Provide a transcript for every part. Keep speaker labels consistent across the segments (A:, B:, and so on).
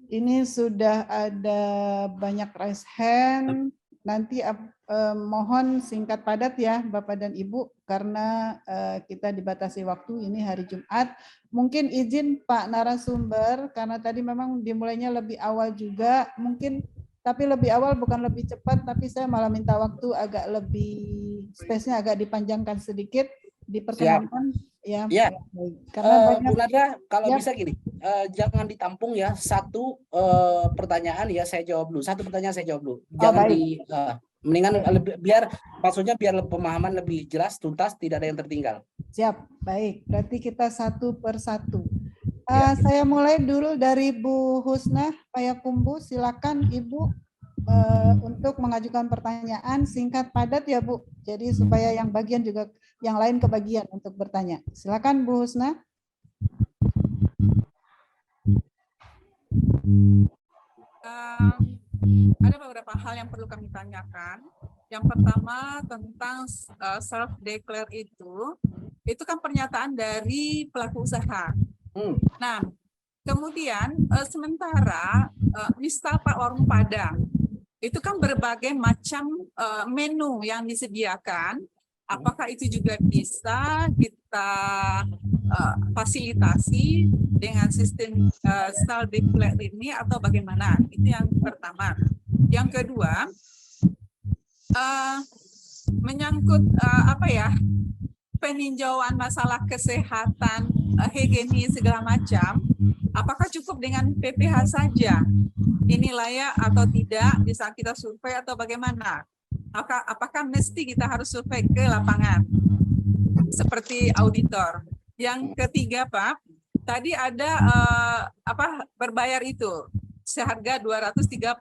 A: Ini sudah ada banyak raise hand. Nanti mohon singkat padat ya Bapak dan Ibu karena kita dibatasi waktu, ini hari Jumat. Mungkin izin Pak narasumber karena tadi memang dimulainya lebih awal juga, mungkin tapi lebih awal bukan lebih cepat, tapi saya malah minta waktu agak lebih, space-nya agak dipanjangkan sedikit, diperkenankan. Ya,
B: Ya,
A: karena banyak.
B: Bu Nadra, kalau
A: Ya.
B: bisa gini, jangan ditampung ya, satu pertanyaan ya saya jawab dulu, satu pertanyaan saya jawab dulu, jangan
A: Baik.
B: mendingan biar maksudnya biar pemahaman lebih jelas, tuntas, tidak ada yang tertinggal.
A: Siap, baik. Berarti kita satu per satu.
B: Ya.
A: Saya mulai dulu dari Bu Husna Payakumbu. Silakan Ibu untuk mengajukan pertanyaan singkat padat ya Bu. Jadi supaya yang bagian juga yang lain kebagian untuk bertanya. Silakan Bu Husna.
C: Ada beberapa hal yang perlu kami tanyakan. Yang pertama tentang self-declare itu kan pernyataan dari pelaku usaha. Nah, kemudian sementara misal Pak Warung Padang, itu kan berbagai macam menu yang disediakan, apakah itu juga bisa kita fasilitasi dengan sistem self-declare ini atau bagaimana? Itu yang pertama. Yang kedua, menyangkut peninjauan masalah kesehatan, higienis segala macam, apakah cukup dengan PPH saja? Ini layak atau tidak, bisa kita survei atau bagaimana? Apakah mesti kita harus survei ke lapangan seperti auditor? Yang ketiga, Pak, tadi ada berbayar itu seharga 230.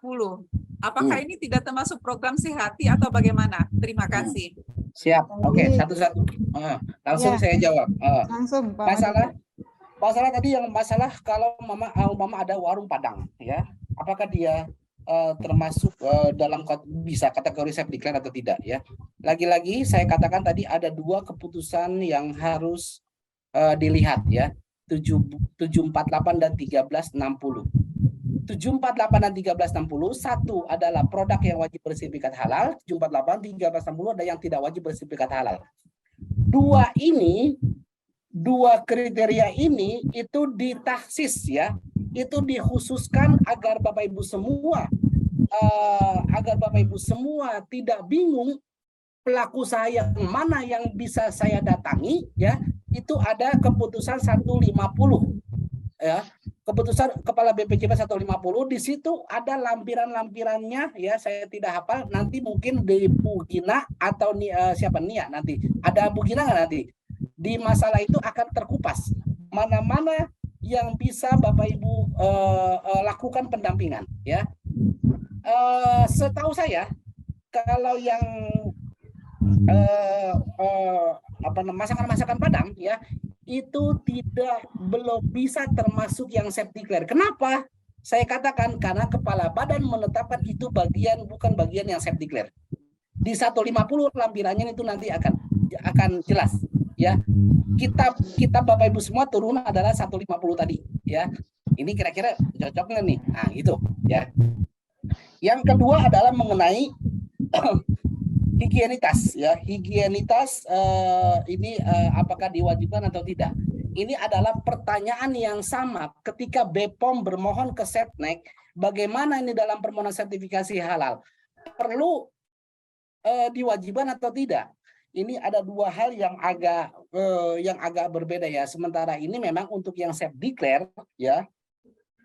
C: Apakah ini tidak termasuk program Sehati atau bagaimana? Terima kasih.
B: Siap. Oke, satu-satu. Langsung saya jawab.
A: Langsung, Pak.
B: Masalah tadi yang masalah kalau mama ada warung Padang, ya, apakah dia termasuk dalam bisa kategori self-declare atau tidak, ya? Lagi-lagi saya katakan tadi ada dua keputusan yang harus dilihat, ya, 748 dan 1360. 748 dan 1360, satu adalah produk yang wajib bersertifikat halal, 748, 1360 ada yang tidak wajib bersertifikat halal. Dua kriteria ini itu ditaksis, ya, itu dikhususkan agar Bapak Ibu semua tidak bingung pelaku usaha yang mana yang bisa saya datangi, ya. Itu ada keputusan 150, ya. Keputusan Kepala BPJS 150, di situ ada lampiran-lampirannya, ya, saya tidak hafal, nanti mungkin di Bu Gina atau siapa Nia nanti. Ada Bu Gina nggak nanti? Di masalah itu akan terkupas mana-mana yang bisa Bapak Ibu lakukan pendampingan, ya. Setahu saya kalau yang masakan Padang, ya, itu belum bisa termasuk yang self-declare. Kenapa? Saya katakan karena kepala badan menetapkan itu bukan bagian yang self-declare. Di 150 lampirannya itu nanti akan jelas, ya. Kita Bapak Ibu semua turun adalah 150 tadi, ya. Ini kira-kira cocok nggak nih? Nah, itu, ya. Yang kedua adalah mengenai higienitas, ya. Higienitas ini apakah diwajibkan atau tidak? Ini adalah pertanyaan yang sama ketika BPOM bermohon ke Setnek, bagaimana ini dalam permohonan sertifikasi halal? Perlu diwajibkan atau tidak? Ini ada dua hal yang agak berbeda, ya. Sementara ini memang untuk yang self declare, ya,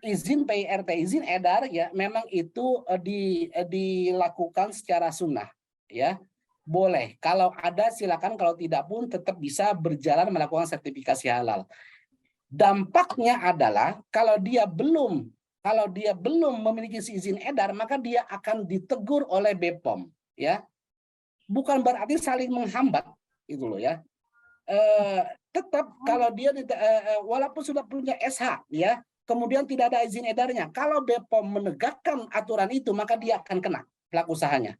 B: izin PIRT, izin edar, ya, memang itu dilakukan secara sunnah, ya. Boleh, kalau ada silakan, kalau tidak pun tetap bisa berjalan melakukan sertifikasi halal. Dampaknya adalah kalau dia belum memiliki izin edar, maka dia akan ditegur oleh BPOM, ya. Bukan berarti saling menghambat, itu loh, ya. Tetap kalau dia walaupun sudah punya SH, ya, kemudian tidak ada izin edarnya, kalau BPOM menegakkan aturan itu, maka dia akan kena pelaku usahanya.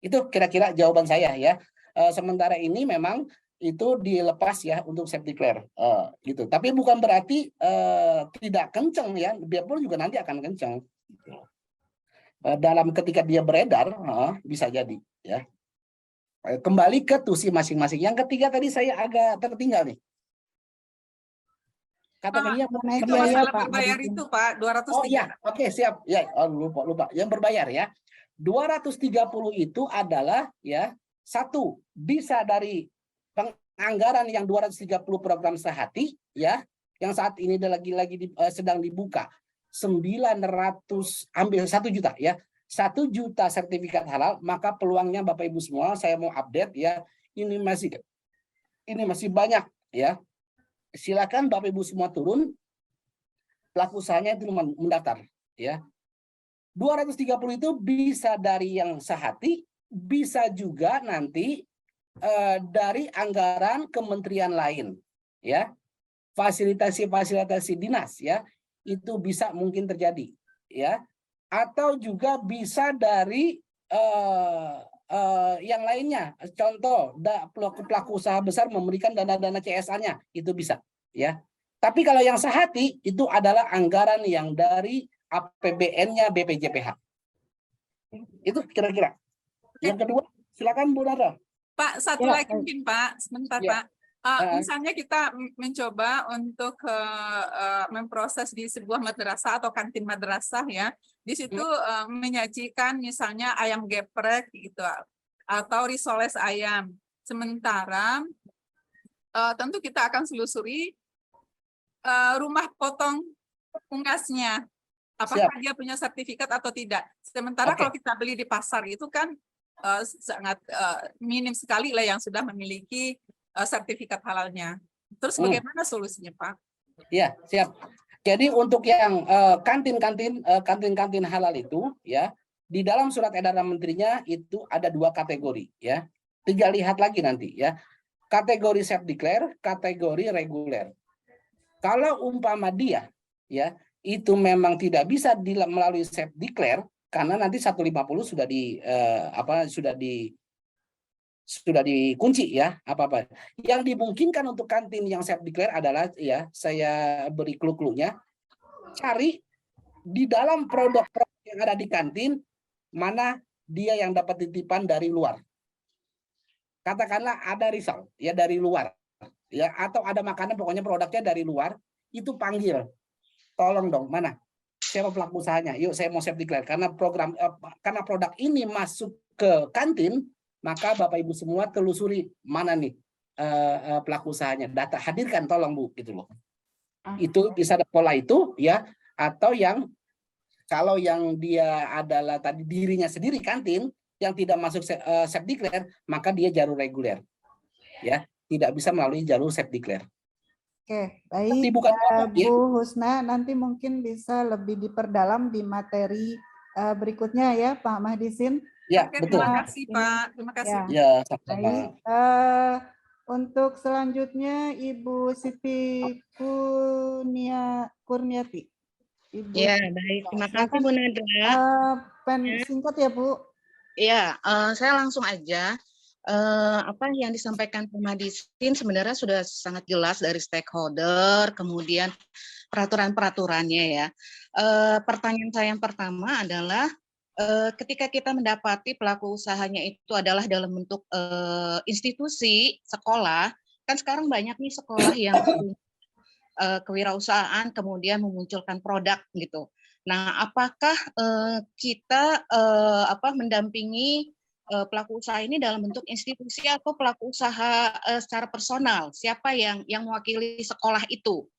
B: Itu kira-kira jawaban saya, ya. Sementara ini memang itu dilepas ya untuk self declare gitu. Tapi bukan berarti tidak kenceng ya, biarpun juga nanti akan kenceng. Dalam ketika dia beredar bisa jadi ya. Kembali ke tusi masing-masing. Yang ketiga tadi saya agak tertinggal nih. Katakannya
C: itu masalah berbayar itu Pak 230.
B: Oh iya, oke siap. Ya, lupa. Yang berbayar ya. 230 itu adalah ya satu bisa dari anggaran yang 230 program sehati ya, yang saat ini sedang dibuka 900, ambil 1 juta ya, 1 juta sertifikat halal, maka peluangnya Bapak Ibu semua saya mau update ya, ini masih banyak ya. Silakan Bapak Ibu semua turun, pelaku usahanya itu mendaftar ya. 230 itu bisa dari yang sehati, bisa juga nanti dari anggaran kementerian lain ya, fasilitasi dinas ya, itu bisa mungkin terjadi ya, atau juga bisa dari yang lainnya, contoh pelaku usaha besar memberikan dana-dana CSA-nya, itu bisa ya. Tapi kalau yang sehati itu adalah anggaran yang dari APBN-nya BPJPH. Itu kira-kira. Yang kedua, silakan Bu Nada.
C: Pak, satu lagi mungkin Pak, sebentar
B: ya.
C: Pak. Misalnya kita mencoba untuk memproses di sebuah madrasah atau kantin madrasah ya, di situ menyajikan misalnya ayam geprek gitu, atau risoles ayam. Sementara tentu kita akan selusuri rumah potong unggasnya, apakah dia punya sertifikat atau tidak. Sementara kalau kita beli di pasar itu kan sangat minim sekali lah yang sudah memiliki sertifikat halalnya. Terus bagaimana solusinya, Pak?
B: Ya, siap. Jadi untuk yang kantin-kantin halal itu ya, di dalam surat edaran menterinya itu ada 2 kategori ya. Tinggal lihat lagi nanti ya. Kategori self declare, kategori reguler. Kalau umpama dia ya, itu memang tidak bisa melalui self declare karena nanti 150 sudah dikunci ya apa-apa. Yang dimungkinkan untuk kantin yang self declare adalah ya, saya beri clue-nya, cari di dalam produk-produk yang ada di kantin mana dia yang dapat titipan dari luar. Katakanlah ada risol ya dari luar ya, atau ada makanan pokoknya produknya dari luar, itu panggil. Tolong dong, mana? Siapa pelaku usahanya? Yuk saya mau self declare karena karena produk ini masuk ke kantin, maka Bapak Ibu semua telusuri mana nih pelaku usahanya. Data hadirkan tolong Bu gitu loh. Itu bisa ada pola itu ya, atau yang kalau yang dia adalah tadi dirinya sendiri kantin yang tidak masuk self declare, maka dia jalur reguler. Ya, tidak bisa melalui jalur self declare.
A: Oke, baik Bu Husna, nanti mungkin bisa lebih diperdalam di materi berikutnya ya Pak Mahdisin.
B: Ya, betul.
C: Terima kasih Pak, terima kasih.
B: Ya, sama-sama.
A: Baik, untuk selanjutnya Ibu Siti Kurniati. Ibu.
D: Ya, baik. Terima kasih Bu Nada.
A: Singkat ya Bu.
D: Ya, saya langsung aja. Apa yang disampaikan Pak Mahdisin sebenarnya sudah sangat jelas dari stakeholder, kemudian peraturan-peraturannya ya. Pertanyaan saya yang pertama adalah ketika kita mendapati pelaku usahanya itu adalah dalam bentuk institusi, sekolah, kan sekarang banyak nih sekolah yang kewirausahaan kemudian memunculkan produk gitu. Nah, apakah kita mendampingi pelaku usaha ini dalam bentuk institusi atau pelaku usaha secara personal? Siapa yang mewakili sekolah itu?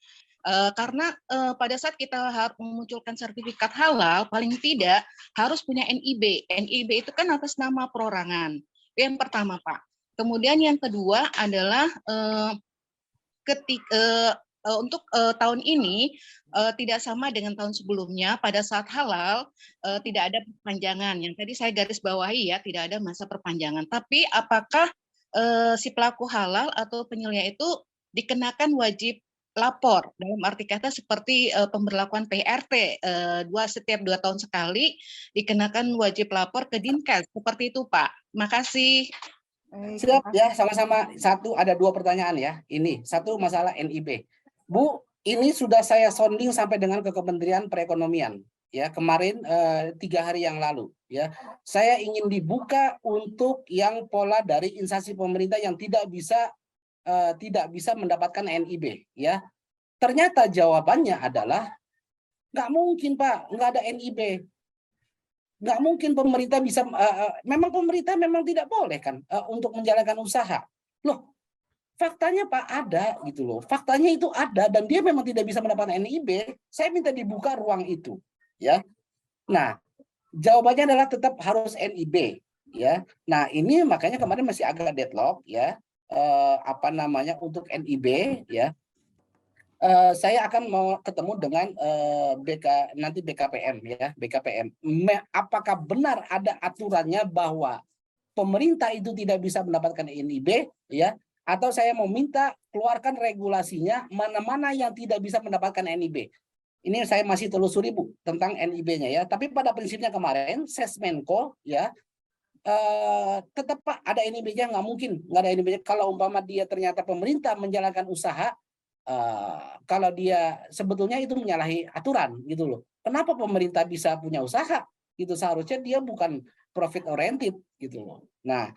D: Karena pada saat kita harus memunculkan sertifikat halal, paling tidak harus punya NIB. NIB itu kan atas nama perorangan. Itu yang pertama, Pak. Kemudian yang kedua adalah untuk tahun ini tidak sama dengan tahun sebelumnya. Pada saat halal tidak ada perpanjangan. Yang tadi saya garis bawahi ya, tidak ada masa perpanjangan. Tapi apakah si pelaku halal atau penyelia itu dikenakan wajib lapor, dalam arti kata seperti pemberlakuan PRT setiap 2 tahun sekali dikenakan wajib lapor ke Dinkes, seperti itu Pak. Makasih.
A: Baik,
B: Siap ya, sama-sama. Ada 2 pertanyaan ya. Ini satu masalah NIB. Bu, ini sudah saya sounding sampai dengan ke Kementerian Perekonomian ya kemarin 3 hari yang lalu ya. Saya ingin dibuka untuk yang pola dari instansi pemerintah yang tidak bisa mendapatkan NIB ya. Ternyata jawabannya adalah nggak mungkin Pak, nggak ada NIB. Nggak mungkin pemerintah bisa, memang pemerintah memang tidak boleh kan untuk menjalankan usaha. Loh, faktanya Pak ada gitu loh. Faktanya itu ada dan dia memang tidak bisa mendapatkan NIB. Saya minta dibuka ruang itu, ya. Nah, jawabannya adalah tetap harus NIB, ya. Nah, ini makanya kemarin masih agak deadlock, ya. Untuk NIB, ya. Saya akan mau ketemu dengan nanti BKPM ya, BKPM. Apakah benar ada aturannya bahwa pemerintah itu tidak bisa mendapatkan NIB ya, atau saya mau minta keluarkan regulasinya mana-mana yang tidak bisa mendapatkan NIB. Ini saya masih telusuri Bu tentang NIB-nya ya. Tapi pada prinsipnya kemarin Sesmenko ya tetap Pak ada NIB-nya, nggak mungkin nggak ada NIB-nya. Kalau umpama dia ternyata pemerintah menjalankan usaha, kalau dia sebetulnya itu menyalahi aturan gitu loh. Kenapa pemerintah bisa punya usaha? Gitu seharusnya dia bukan profit oriented gitu loh. Nah,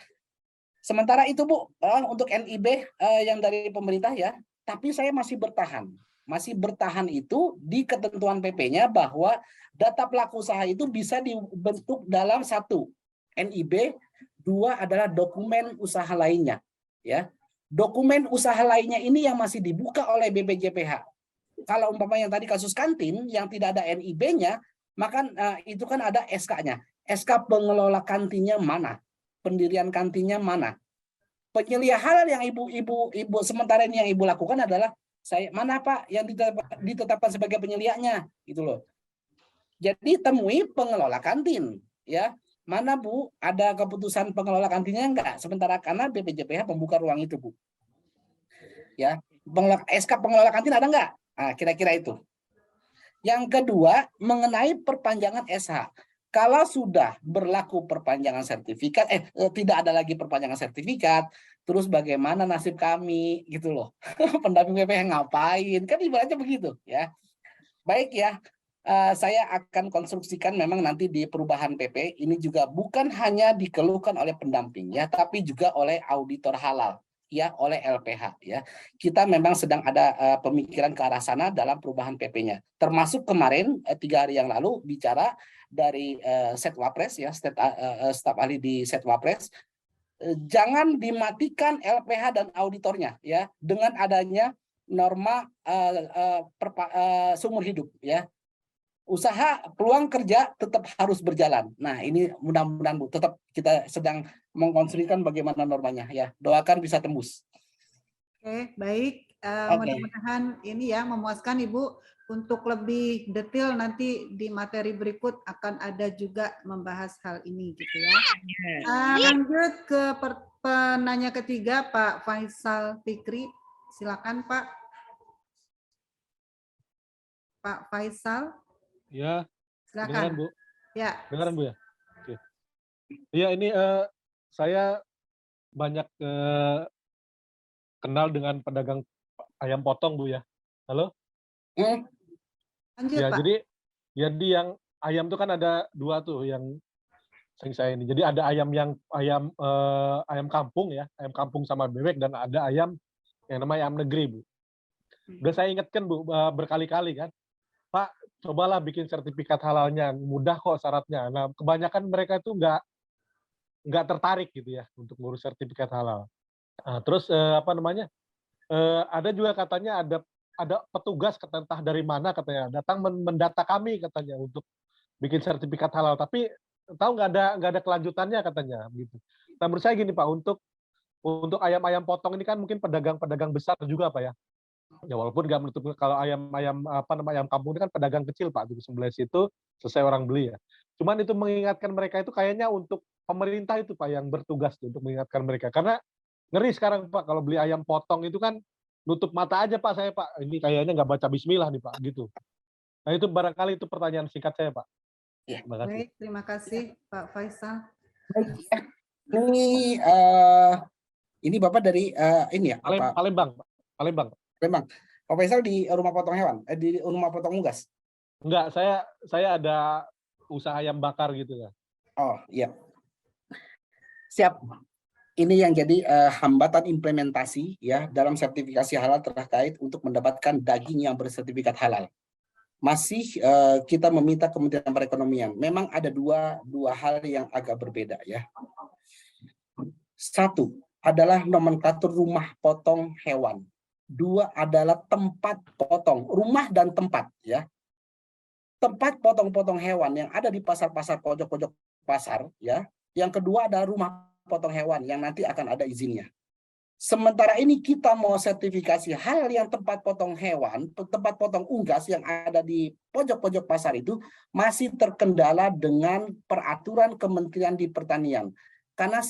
B: sementara itu Bu untuk NIB yang dari pemerintah ya, tapi saya masih bertahan. Masih bertahan itu di ketentuan PP-nya bahwa data pelaku usaha itu bisa dibentuk dalam 1 NIB, 2 adalah dokumen usaha lainnya ya. Dokumen usaha lainnya ini yang masih dibuka oleh BPJPH. Kalau umpama yang tadi kasus kantin yang tidak ada NIB-nya, maka itu kan ada SK-nya. SK pengelola kantinnya mana? Pendirian kantinnya mana? Penyelidikan yang ibu sementara ini yang ibu lakukan adalah mana Pak yang ditetapkan sebagai penyelidikannya gitu loh. Jadi temui pengelola kantin ya. Mana Bu, ada keputusan pengelola kantinnya enggak? Sementara karena BPJPH membuka ruang itu Bu. Ya, SK pengelola kantin ada enggak? Nah, kira-kira itu. Yang kedua, mengenai perpanjangan SH. Kalau sudah berlaku perpanjangan sertifikat, tidak ada lagi perpanjangan sertifikat, terus bagaimana nasib kami gitu loh. Pendamping BPJPH ngapain? Kan ibaratnya begitu ya. Baik ya. Saya akan konstruksikan memang nanti di perubahan PP ini juga bukan hanya dikeluhkan oleh pendamping ya, tapi juga oleh auditor halal ya, oleh LPH ya. Kita memang sedang ada pemikiran ke arah sana dalam perubahan PP-nya. Termasuk kemarin 3 hari yang lalu bicara dari Setwapres ya, staf ahli di Setwapres, jangan dimatikan LPH dan auditornya ya dengan adanya norma seumur hidup ya. Usaha peluang kerja tetap harus berjalan. Nah, ini mudah-mudahan Bu, tetap kita sedang mengkonstruksikan bagaimana normanya ya. Doakan bisa tembus.
A: Oke, baik. Mudah-mudahan ini ya memuaskan Ibu. Untuk lebih detail nanti di materi berikut akan ada juga membahas hal ini gitu ya. Lanjut ke penanya ketiga Pak Faisal Fikri. Silakan Pak. Pak Faisal.
E: Ya,
A: silakan.
E: Dengaran Bu.
A: Ya.
E: Dengaran Bu ya. Oke. Iya ini saya banyak kenal dengan pedagang ayam potong Bu ya. Halo?
A: Lanjut
E: ya,
A: Pak.
E: Jadi yang ayam itu kan ada 2 tuh yang saya ini. Jadi ada ayam ayam kampung ya, ayam kampung sama bebek, dan ada ayam yang namanya ayam negeri Bu. Udah saya ingatkan Bu berkali-kali kan, Pak, cobalah bikin sertifikat halalnya, mudah kok syaratnya. Nah, kebanyakan mereka itu nggak tertarik gitu ya untuk ngurus sertifikat halal. Nah, terus ada juga katanya ada petugas entah dari mana katanya datang mendata kami katanya untuk bikin sertifikat halal, tapi tahu nggak ada kelanjutannya katanya gitu. Nah, menurut saya gini Pak, untuk ayam-ayam potong ini kan mungkin pedagang-pedagang besar juga Pak ya. Ya walaupun nggak menutup kalau ayam kampung ini kan pedagang kecil Pak, di sebelah situ selesai orang beli ya. Cuman itu mengingatkan mereka itu kayaknya untuk pemerintah itu Pak yang bertugas untuk mengingatkan mereka, karena ngeri sekarang Pak kalau beli ayam potong itu kan nutup mata aja Pak saya Pak, ini kayaknya nggak baca Bismillah nih Pak gitu. Nah itu barangkali itu pertanyaan singkat saya Pak.
B: Ya.
E: Terima kasih.
A: Baik, terima kasih Pak Faisal.
B: Baik ya. Ini Bapak dari ini ya, apa?
E: Palembang.
B: Palembang. Pak Faisal di rumah potong hewan, di rumah potong unggas?
E: Enggak, saya ada usaha ayam bakar gitu ya.
B: Oh iya. Siap. Ini yang jadi hambatan implementasi ya dalam sertifikasi halal terkait untuk mendapatkan daging yang bersertifikat halal. Masih kita meminta Kementerian Perekonomian. Memang ada dua hal yang agak berbeda ya. Satu adalah nomenklatur rumah potong hewan. Dua adalah tempat potong, rumah dan tempat ya. Tempat potong-potong hewan yang ada di pasar-pasar pojok-pojok pasar ya. Yang kedua adalah rumah potong hewan yang nanti akan ada izinnya. Sementara ini kita mau sertifikasi hal yang tempat potong hewan, tempat potong unggas yang ada di pojok-pojok pasar itu masih terkendala dengan peraturan Kementerian di Pertanian. Karena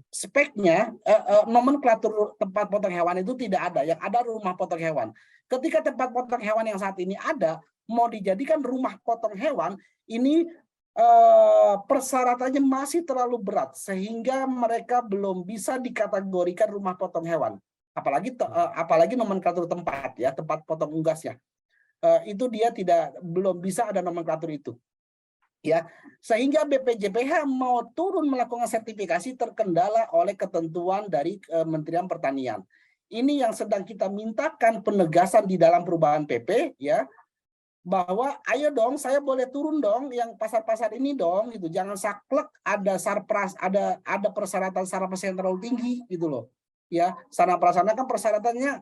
B: speknya nomenklatur tempat potong hewan itu tidak ada, yang ada rumah potong hewan. Ketika tempat potong hewan yang saat ini ada mau dijadikan rumah potong hewan, ini persyaratannya masih terlalu berat sehingga mereka belum bisa dikategorikan rumah potong hewan. Apalagi nomenklatur tempat ya, tempat potong unggasnya. Itu dia belum bisa ada nomenklatur itu. Ya, sehingga BPJPH mau turun melakukan sertifikasi terkendala oleh ketentuan dari Kementerian Pertanian. Ini yang sedang kita mintakan penegasan di dalam perubahan PP ya. Bahwa ayo dong, saya boleh turun dong yang pasar-pasar ini dong gitu, jangan saklek ada sarpras, ada persyaratan sarpras yang terlalu tinggi gitu loh ya. Sarana prasarana kan persyaratannya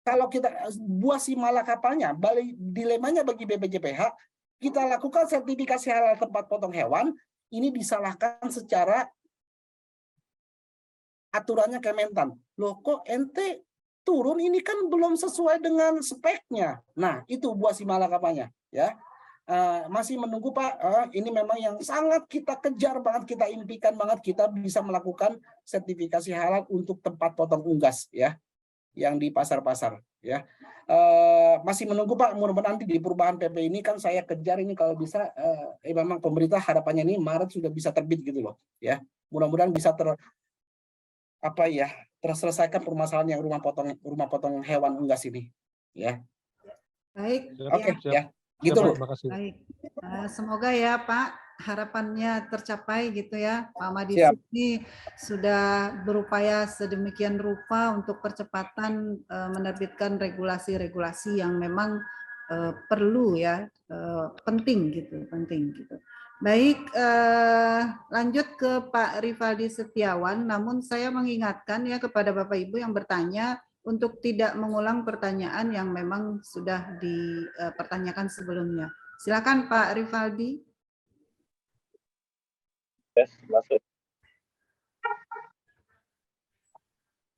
B: kalau kita buah si malakapalnya, dilemanya bagi BPJPH, kita lakukan sertifikasi halal tempat potong hewan ini disalahkan secara aturannya Kementan. Loh kok ente turun, ini kan belum sesuai dengan speknya. Nah, itu buah si malakapanya ya. Masih menunggu Pak, ini memang yang sangat kita kejar banget, kita impikan banget kita bisa melakukan sertifikasi halal untuk tempat potong unggas ya, yang di pasar-pasar ya. Masih menunggu Pak, mudah-mudahan nanti di perubahan PP ini kan saya kejar ini kalau bisa memang pemerintah harapannya ini Maret sudah bisa terbit gitu loh ya. Mudah-mudahan bisa terselesaikan permasalahan yang rumah potong hewan unggas ini ya.
A: Baik.
B: Oke ya. Gitu loh.
A: Baik. Semoga ya Pak harapannya tercapai gitu ya. Pak Madi ini sudah berupaya sedemikian rupa untuk percepatan menerbitkan regulasi-regulasi yang memang perlu ya, penting gitu. Baik, lanjut ke Pak Rivaldi Setiawan, namun saya mengingatkan ya kepada Bapak Ibu yang bertanya untuk tidak mengulang pertanyaan yang memang sudah dipertanyakan sebelumnya. Silakan Pak Rivaldi.
F: Tes, masuk.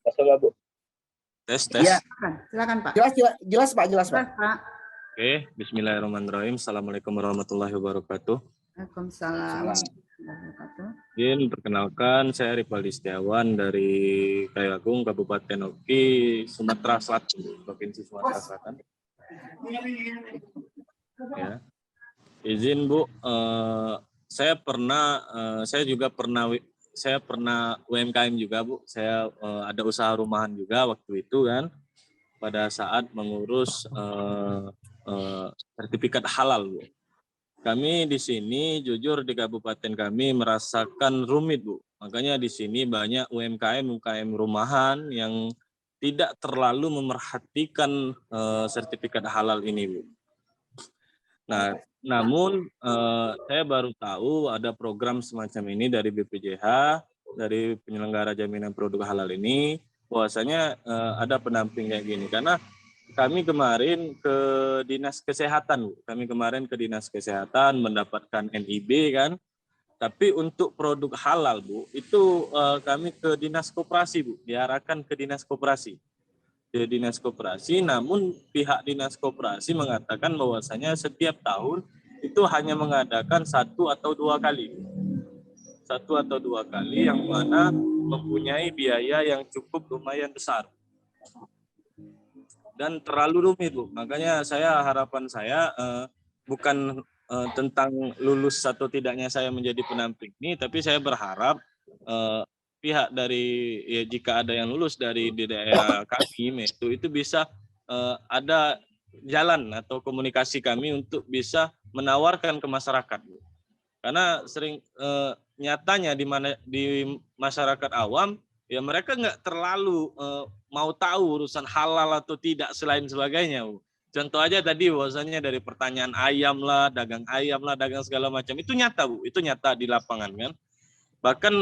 F: Masuk nggak Bu? Tes.
B: Ya.
A: Silakan Pak.
B: Jelas Pak.
F: Oke, bismillahirrahmanirrahim. Assalamualaikum warahmatullahi wabarakatuh.
A: Waalaikumsalam.
F: Izin perkenalkan, saya Rivaldi Setiawan dari Kayagung, Kabupaten Oki, Sumatera Selatan, Provinsi Sumatera Selatan. Ya. Izin Bu, saya juga pernah UMKM juga Bu. Saya ada usaha rumahan juga waktu itu kan, pada saat mengurus sertifikat halal Bu. Kami di sini jujur di kabupaten kami merasakan rumit Bu. Makanya di sini banyak UMKM rumahan yang tidak terlalu memerhatikan sertifikat halal ini Bu. Nah, namun saya baru tahu ada program semacam ini dari BPJH, dari penyelenggara jaminan produk halal ini, bahwasanya ada pendamping kayak gini. Karena kami kemarin ke Dinas Kesehatan, Bu. Kami kemarin ke Dinas Kesehatan mendapatkan NIB kan. Tapi untuk produk halal, Bu, itu kami ke Dinas Koperasi, Bu. Diarahkan ke Dinas Koperasi. Di Dinas Koperasi, namun pihak Dinas Koperasi mengatakan bahwasanya setiap tahun itu hanya mengadakan 1 atau 2 kali. 1 atau 2 kali yang mana mempunyai biaya yang cukup lumayan besar. Dan terlalu rumit Bu. Makanya harapan saya bukan tentang lulus atau tidaknya saya menjadi pendamping ini, tapi saya berharap pihak dari ya, jika ada yang lulus dari di daerah kami itu bisa ada jalan atau komunikasi kami untuk bisa menawarkan ke masyarakat. Karena sering nyatanya di masyarakat awam ya mereka nggak terlalu mau tahu urusan halal atau tidak selain sebagainya. Contoh aja tadi bahwasanya dari pertanyaan ayam lah, dagang segala macam itu nyata Bu, itu nyata di lapangan kan. Bahkan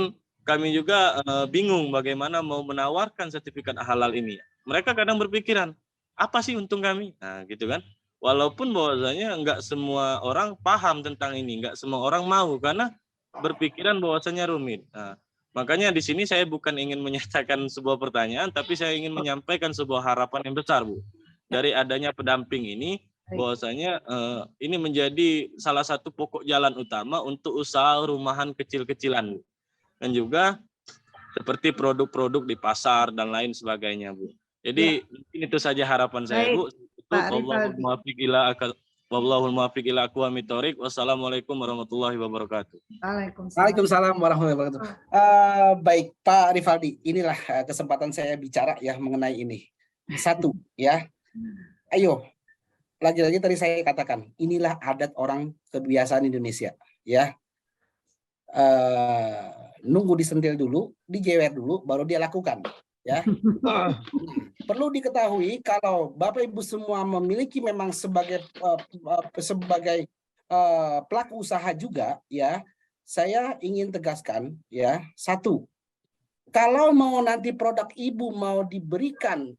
F: kami juga bingung bagaimana mau menawarkan sertifikat halal ini. Mereka kadang berpikiran, apa sih untung kami? Nah, gitu kan. Walaupun bahwasanya nggak semua orang paham tentang ini, nggak semua orang mau karena berpikiran bahwasanya rumit. Nah, makanya di sini saya bukan ingin menyatakan sebuah pertanyaan, tapi saya ingin menyampaikan sebuah harapan yang besar, Bu. Dari adanya pendamping ini, bahwasanya ini menjadi salah satu pokok jalan utama untuk usaha rumahan kecil-kecilan, Bu. Dan juga seperti produk-produk di pasar dan lain sebagainya, Bu. Jadi itu saja harapan saya, Bu. Wallahul muwaffiq ila aqwamit thoriq. Wassalamualaikum warahmatullahi wabarakatuh.
B: Waalaikumsalam warahmatullahi wabarakatuh. Baik Pak Rivaldi, inilah kesempatan saya bicara ya mengenai ini. Satu ya, ayo lagi-lagi tadi saya katakan inilah adat orang kebiasaan Indonesia ya. Nunggu disentil dulu, dijewer dulu, baru dia lakukan. Ya, perlu diketahui kalau Bapak Ibu semua memiliki memang sebagai pelaku usaha juga, ya, saya ingin tegaskan, ya, satu, kalau mau nanti produk Ibu mau diberikan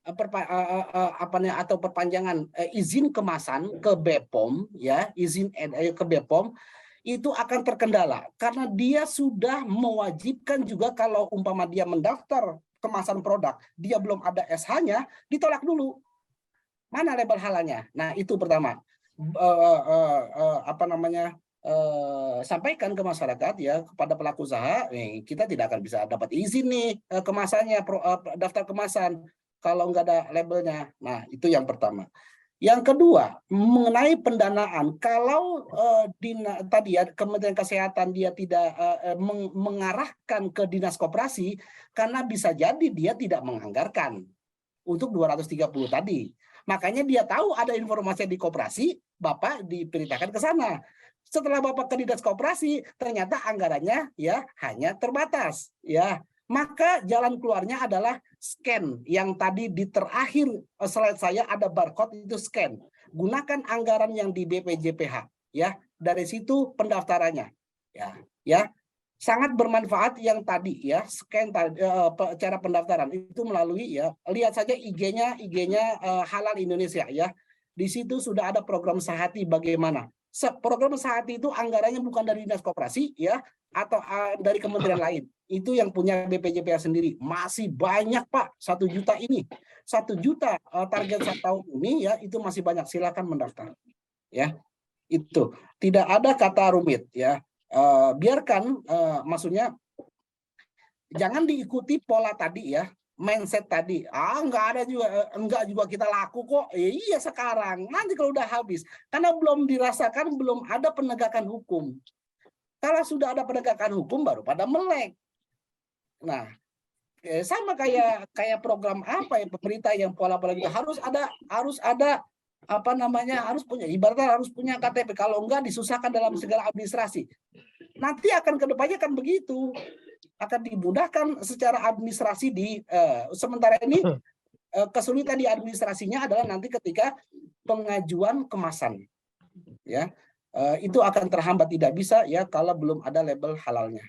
B: atau perpanjangan izin kemasan ke BPOM, ya, izin ke BPOM. Itu akan terkendala karena dia sudah mewajibkan juga kalau umpama dia mendaftar kemasan produk, dia belum ada SH-nya, ditolak dulu. Mana label halalnya? Nah, itu pertama. Sampaikan ke masyarakat ya, kepada pelaku usaha, kita tidak akan bisa dapat izin nih kemasannya, daftar kemasan kalau nggak ada labelnya. Nah, itu yang pertama. Yang kedua, mengenai pendanaan, kalau tadi ya Kementerian Kesehatan dia tidak mengarahkan ke Dinas Koperasi, karena bisa jadi dia tidak menganggarkan untuk 230 tadi. Makanya dia tahu ada informasi di koperasi, Bapak diperintahkan ke sana. Setelah Bapak ke Dinas Koperasi, ternyata anggarannya ya hanya terbatas, ya. Maka jalan keluarnya adalah scan yang tadi di terakhir slide saya ada barcode, itu scan. Gunakan anggaran yang di BPJPH, ya. Dari situ pendaftarannya, ya. Sangat bermanfaat yang tadi ya, scan cara pendaftaran itu melalui ya. Lihat saja IG-nya Halal Indonesia ya. Di situ sudah ada program Sehati bagaimana. Program Sehati itu anggarannya bukan dari Dinas Koperasi ya, atau dari kementerian lain. Itu yang punya BPJPH sendiri. Masih banyak Pak, 1 juta ini. 1 juta target 1 tahun ini ya, itu masih banyak. Silakan mendaftar. Ya, itu. Tidak ada kata rumit ya. Biarkan, maksudnya jangan diikuti pola tadi ya, mindset tadi. Enggak juga kita laku kok. Iya sekarang. Nanti kalau udah habis. Karena belum dirasakan, belum ada penegakan hukum. Kalau sudah ada penegakan hukum baru pada melek. Nah, sama kayak program apa ya pemerintah yang pola-pola itu harus ada harus punya, ibaratnya harus punya KTP. Kalau enggak disusahkan dalam segala administrasi. Nanti akan kedepannya kan begitu, akan dimudahkan secara administrasi sementara ini kesulitan di administrasinya adalah nanti ketika pengajuan kemasan, ya. Itu akan terhambat, tidak bisa ya kalau belum ada label halalnya.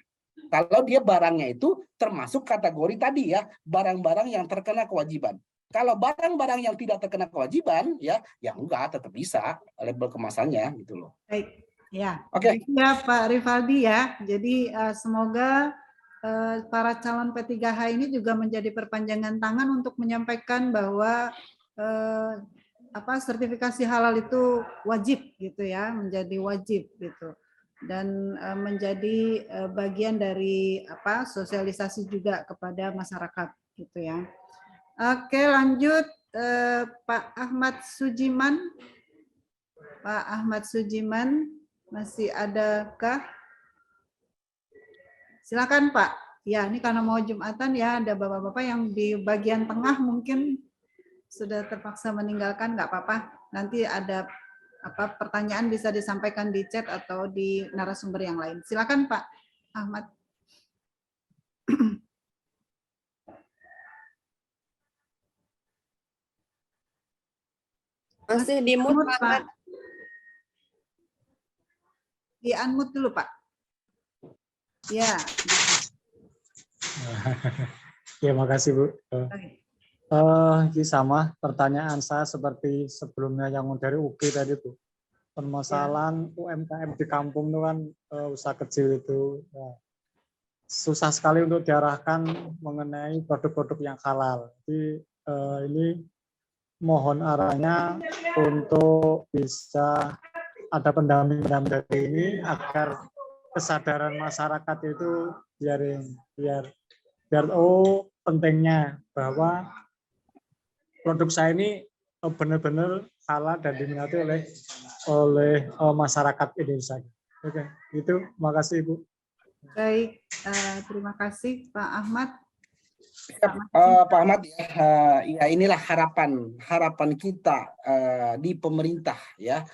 B: Kalau dia barangnya itu termasuk kategori tadi ya, barang-barang yang terkena kewajiban. Kalau barang-barang yang tidak terkena kewajiban ya enggak, tetap bisa label kemasannya gitu loh.
A: Baik, ya.
B: Oke.
A: Ya Pak Rivaldi ya. Jadi semoga para calon P3H ini juga menjadi perpanjangan tangan untuk menyampaikan bahwa sertifikasi halal itu wajib gitu ya, menjadi wajib gitu. Dan menjadi bagian dari sosialisasi juga kepada masyarakat gitu ya. Oke, lanjut Pak Ahmad Sujiman. Pak Ahmad Sujiman masih adakah? Silakan Pak. Ya, ini karena mau Jumatan ya, ada bapak-bapak yang di bagian tengah mungkin sudah terpaksa meninggalkan, nggak apa-apa. Nanti ada pertanyaan bisa disampaikan di chat atau di narasumber yang lain. Silakan Pak Ahmad.
G: Masih di mute, Pak.
A: Di unmute dulu, Pak. Ya.
H: Ya, makasih Bu.
A: Oke.
H: Sama pertanyaan saya seperti sebelumnya yang dari UGI tadi Bu. Permasalahan UMKM di kampung itu kan usaha kecil itu ya, susah sekali untuk diarahkan mengenai produk-produk yang halal. Jadi ini mohon arahnya untuk bisa ada pendamping-pendamping dari ini agar kesadaran masyarakat itu biar pentingnya bahwa produk saya ini benar-benar halal dan diminati oleh masyarakat Indonesia. Oke, itu makasih Ibu.
A: Baik, terima kasih Pak Ahmad.
B: Pak Ahmad, ya inilah harapan kita di pemerintah ya,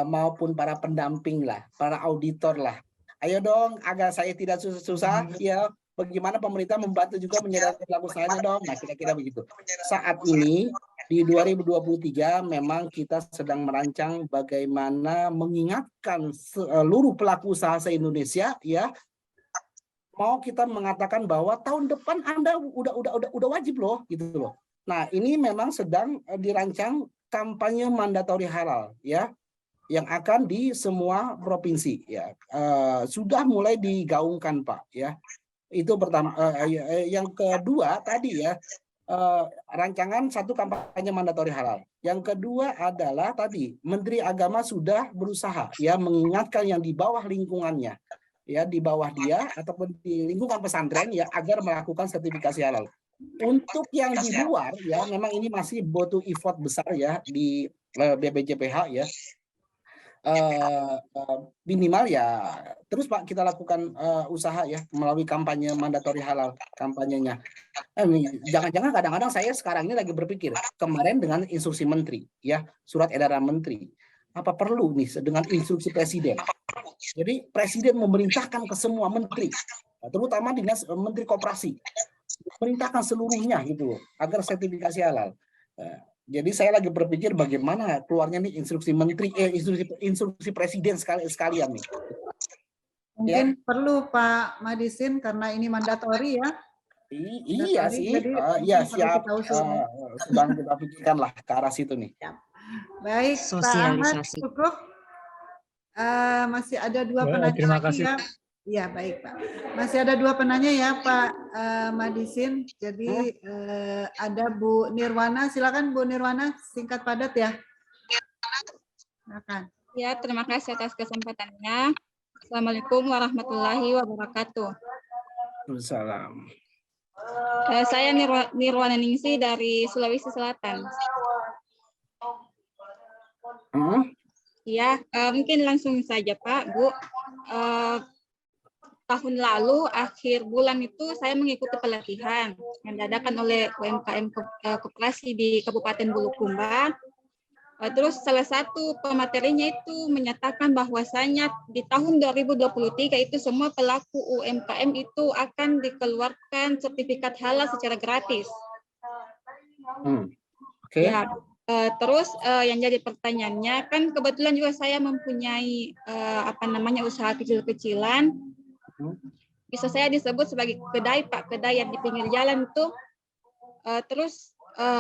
B: maupun para pendamping lah, para auditor lah. Ayo dong, agar saya tidak susah-susah ya. Bagaimana pemerintah membantu juga menyadarkan pelaku usahanya dong. Nah, kira-kira begitu. Saat ini di 2023 memang kita sedang merancang bagaimana mengingatkan seluruh pelaku usaha se-Indonesia ya. Mau kita mengatakan bahwa tahun depan Anda udah wajib loh gitu loh. Nah, ini memang sedang dirancang kampanye mandatori halal ya, yang akan di semua provinsi ya. Sudah mulai digaungkan Pak ya. Itu pertama. Yang kedua tadi ya, rancangan satu kampanye mandatori halal. Yang kedua adalah tadi Menteri Agama sudah berusaha ya mengingatkan yang di bawah lingkungannya ya, di bawah dia ataupun di lingkungan pesantren ya, agar melakukan sertifikasi halal. Untuk yang di luar ya, memang ini masih butuh effort besar ya di BPJPH ya. Minimal ya terus Pak kita lakukan usaha ya melalui kampanye mandatori halal kampanyenya. Jangan-jangan kadang-kadang saya sekarang ini lagi berpikir kemarin dengan instruksi menteri ya, surat edaran menteri, apa perlu nih dengan instruksi presiden. Jadi presiden memerintahkan ke semua menteri, terutama dinas menteri koperasi, memerintahkan seluruhnya gitu agar sertifikasi halal. Jadi saya lagi berpikir bagaimana keluarnya nih instruksi menteri, instruksi presiden sekalian nih.
A: Mungkin ya. Perlu Pak Madisin karena ini mandatori ya.
B: Iya sih, iya siap. Sedang kita pikirkan lah ke arah situ nih.
A: Baik, Pak Ahmad, cukup. Masih ada dua penanya
H: terima kasih.
A: ya. Iya baik Pak. Masih ada dua penanya ya Pak Madisin. Jadi ada Bu Nirwana. Silakan Bu Nirwana, singkat padat ya. Silakan.
I: Ya, terima kasih atas kesempatannya. Assalamualaikum warahmatullahi wabarakatuh.
B: Waalaikumsalam.
I: Saya Nirwana Ningsi dari Sulawesi Selatan. Ya, mungkin langsung saja Pak, Bu. Tahun lalu akhir bulan itu saya mengikuti pelatihan yang diadakan oleh UMKM Koperasi di Kabupaten Bulukumba. Terus salah satu pematerinya itu menyatakan bahwasanya di tahun 2023 itu semua pelaku UMKM itu akan dikeluarkan sertifikat halal secara gratis.
B: Okay.
I: Ya, terus yang jadi pertanyaannya kan kebetulan juga saya mempunyai usaha kecil-kecilan. Bisa saya disebut sebagai kedai Pak, kedai yang di pinggir jalan itu. Terus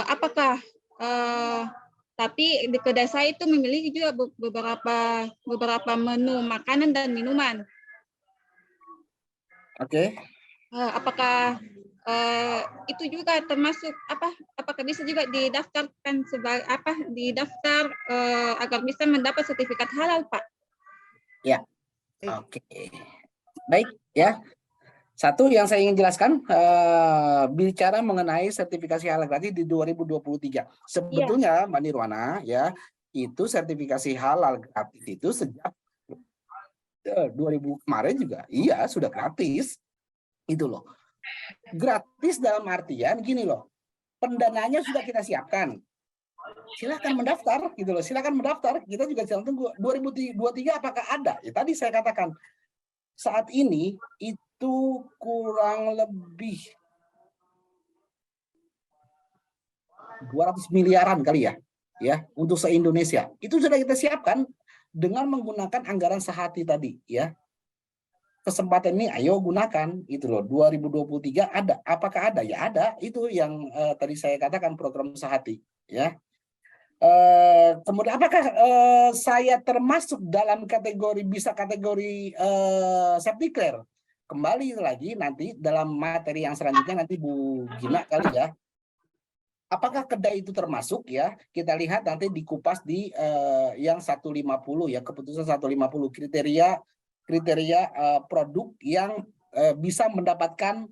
I: apakah tapi di kedai saya itu memiliki juga beberapa menu makanan dan minuman.
B: Oke.
I: Apakah itu juga termasuk apakah bisa juga didaftarkan sebagai didaftar agar bisa mendapat sertifikat halal Pak?
B: Ya. Oke. Baik ya. Satu yang saya ingin jelaskan bicara mengenai sertifikasi halal gratis di 2023. Sebetulnya Mbak Nirwana ya, itu sertifikasi halal gratis itu sejak 2000 kemarin juga iya sudah gratis. Itu loh. Gratis dalam artian gini loh. Pendananya sudah kita siapkan. Silakan mendaftar gitu loh. Silakan mendaftar. Kita juga jangan tunggu 2023 apakah ada? Ya, tadi saya katakan saat ini itu kurang lebih 200 miliaran kali ya untuk se-Indonesia. Itu sudah kita siapkan dengan menggunakan anggaran Sehati tadi ya. Kesempatan ini ayo gunakan itu loh. 2023 ada. Apakah ada? Ya ada. Itu yang tadi saya katakan program Sehati ya. Kemudian apakah saya termasuk dalam kategori safety clear? Kembali lagi nanti dalam materi yang selanjutnya nanti Bu Gina kali ya. Apakah kedai itu termasuk ya? Kita lihat nanti dikupas di yang 150 ya, keputusan 150 kriteria produk yang bisa mendapatkan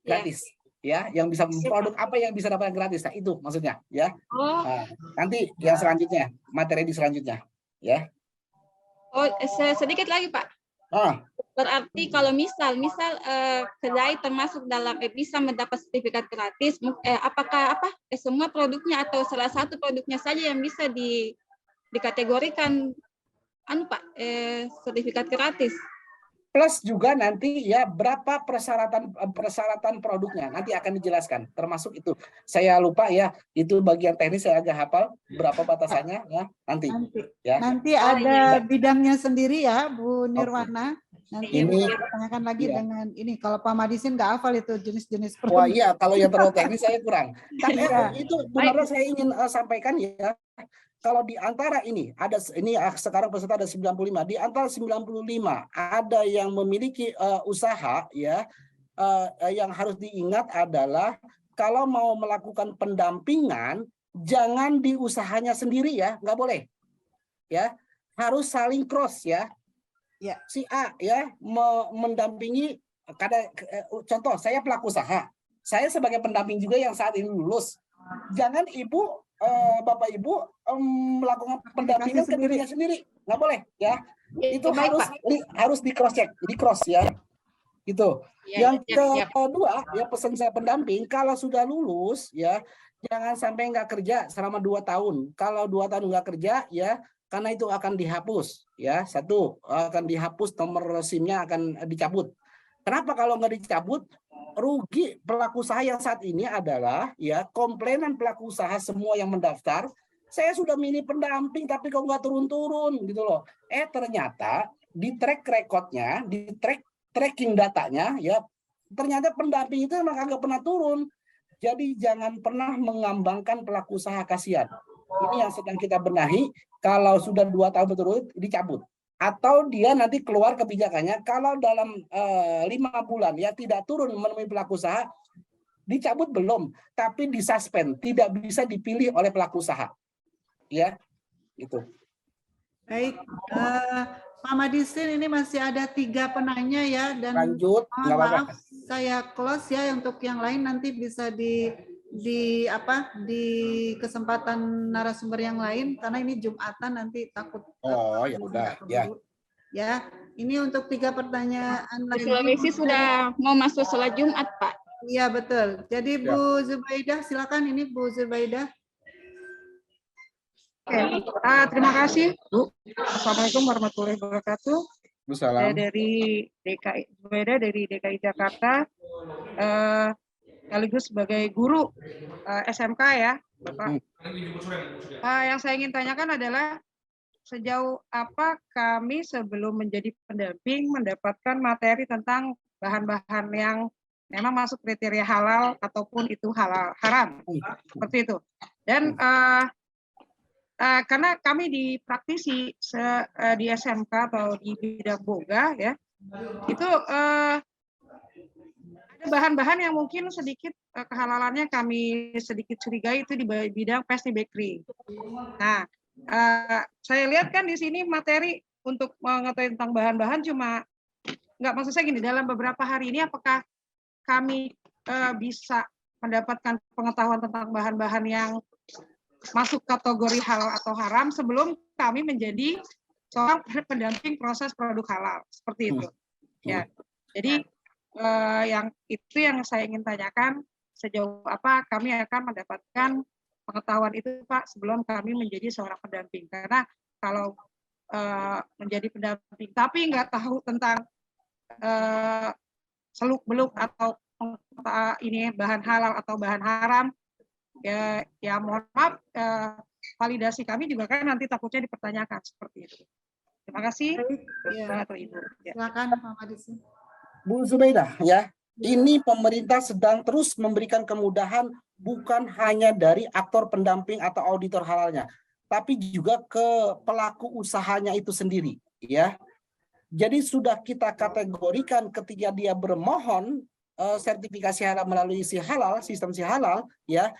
B: gratis ya, yang bisa produk apa yang bisa dapatkan gratis. Nah, itu maksudnya ya. Nah, nanti yang selanjutnya, materi di selanjutnya ya.
I: Sedikit lagi Pak. Berarti kalau misal kedai termasuk dalam bisa mendapat sertifikat gratis, apakah semua produknya atau salah satu produknya saja yang bisa dikategorikan Pak sertifikat gratis?
B: Plus juga nanti ya berapa persyaratan produknya nanti akan dijelaskan, termasuk itu. Saya lupa ya, itu bagian teknis saya agak hafal berapa batasannya ya nanti. Ya.
A: Nanti ada bidangnya sendiri ya Bu Nirwana. Nanti
B: ini
A: tanyakan lagi dengan ini. Kalau Pak Madisin nggak hafal itu jenis-jenis produk.
B: Wah iya, kalau yang terlalu teknis saya kurang. Tapi itu benar saya ingin sampaikan ya. Kalau di antara ini sekarang peserta ada 95, di antara 95 ada yang memiliki usaha ya, yang harus diingat adalah kalau mau melakukan pendampingan jangan di usahanya sendiri ya, nggak boleh ya, harus saling cross ya. Si A ya mendampingi, contoh saya pelaku usaha, saya sebagai pendamping juga yang saat ini lulus, jangan ibu Bapak Ibu melakukan pendampingan ke dirinya sendiri, nggak boleh ya. Itu harus di cross check, di cross ya. Gitu. Yang kedua ya, pesan saya pendamping kalau sudah lulus ya jangan sampai nggak kerja selama 2 tahun. Kalau 2 tahun nggak kerja ya, karena itu akan dihapus ya. Satu akan dihapus, nomor SIM-nya akan dicabut. Kenapa kalau nggak dicabut? Rugi pelaku usaha yang saat ini adalah ya komplainan pelaku usaha semua yang mendaftar, saya sudah milih pendamping tapi kok nggak turun-turun gitu loh. Ternyata di track recordnya, di tracking datanya ya ternyata pendamping itu memang agak pernah turun. Jadi jangan pernah mengambangkan pelaku usaha, kasihan. Ini yang sedang kita benahi. Kalau sudah 2 tahun berturut dicabut. Atau dia nanti keluar kebijakannya kalau dalam 5 bulan ya tidak turun menemui pelaku usaha, dicabut belum, tapi disuspend, tidak bisa dipilih oleh pelaku usaha. Ya, itu.
A: Baik, Pak Madisin ini masih ada 3 penanya ya, dan
B: lanjut,
A: maaf saya close ya, untuk yang lain nanti bisa di kesempatan narasumber yang lain karena ini Jumatan nanti takut.
B: Ya udah ya.
A: Ya, ini untuk 3 pertanyaan lagi.
I: Sulawesi sudah mau masuk sholat Jumat, Pak.
A: Iya betul. Jadi Bu Zubaidah, silakan ini Bu Zubaidah.
G: Terima kasih Bu. Assalamualaikum warahmatullahi wabarakatuh.
B: Saya
G: dari DKI Jakarta. Sekaligus sebagai guru SMK ya, Bapak. Yang saya ingin tanyakan adalah sejauh apa kami sebelum menjadi pendamping mendapatkan materi tentang bahan-bahan yang memang masuk kriteria halal ataupun itu haram, seperti itu. Dan karena kami di praktisi di SMK atau di bidang boga ya, itu bahan-bahan yang mungkin sedikit kehalalannya kami sedikit curigai itu di bidang pastry bakery. Nah, saya lihat kan di sini materi untuk mengetahui tentang bahan-bahan cuma maksud saya gini, dalam beberapa hari ini apakah kami bisa mendapatkan pengetahuan tentang bahan-bahan yang masuk kategori halal atau haram sebelum kami menjadi seorang pendamping proses produk halal seperti itu. Ya, jadi yang itu yang saya ingin tanyakan, sejauh apa kami akan mendapatkan pengetahuan itu Pak sebelum kami menjadi seorang pendamping. Karena kalau menjadi pendamping tapi nggak tahu tentang seluk-beluk atau ini bahan halal atau bahan haram, ya mohon maaf, validasi kami juga kan nanti takutnya dipertanyakan seperti itu. Terima kasih.
A: Ya.
G: Ibu.
A: Silakan Pak Madisi.
B: Bu Zubaidah, ya, ini pemerintah sedang terus memberikan kemudahan bukan hanya dari aktor pendamping atau auditor halalnya, tapi juga ke pelaku usahanya itu sendiri, ya. Jadi sudah kita kategorikan ketika dia bermohon sertifikasi halal melalui sistem si halal, ya,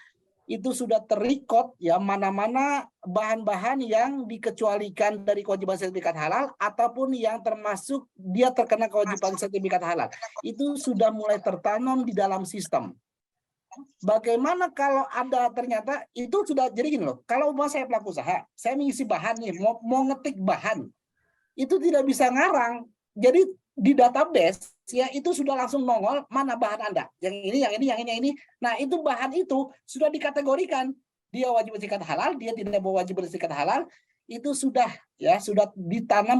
B: itu sudah terrecord ya mana-mana bahan-bahan yang dikecualikan dari kewajiban sertifikat halal ataupun yang termasuk dia terkena kewajiban sertifikat halal. Itu sudah mulai tertanam di dalam sistem. Bagaimana kalau ada ternyata itu sudah jadi gini loh. Kalau mau saya pelaku usaha, saya mengisi bahan nih, mau ngetik bahan, itu tidak bisa ngarang. Jadi di database ya itu sudah langsung nongol mana bahan Anda. Yang ini, yang ini, yang ini, yang ini. Nah, itu bahan itu sudah dikategorikan. Dia wajib bersertifikat halal, dia tidak wajib bersertifikat halal. Itu sudah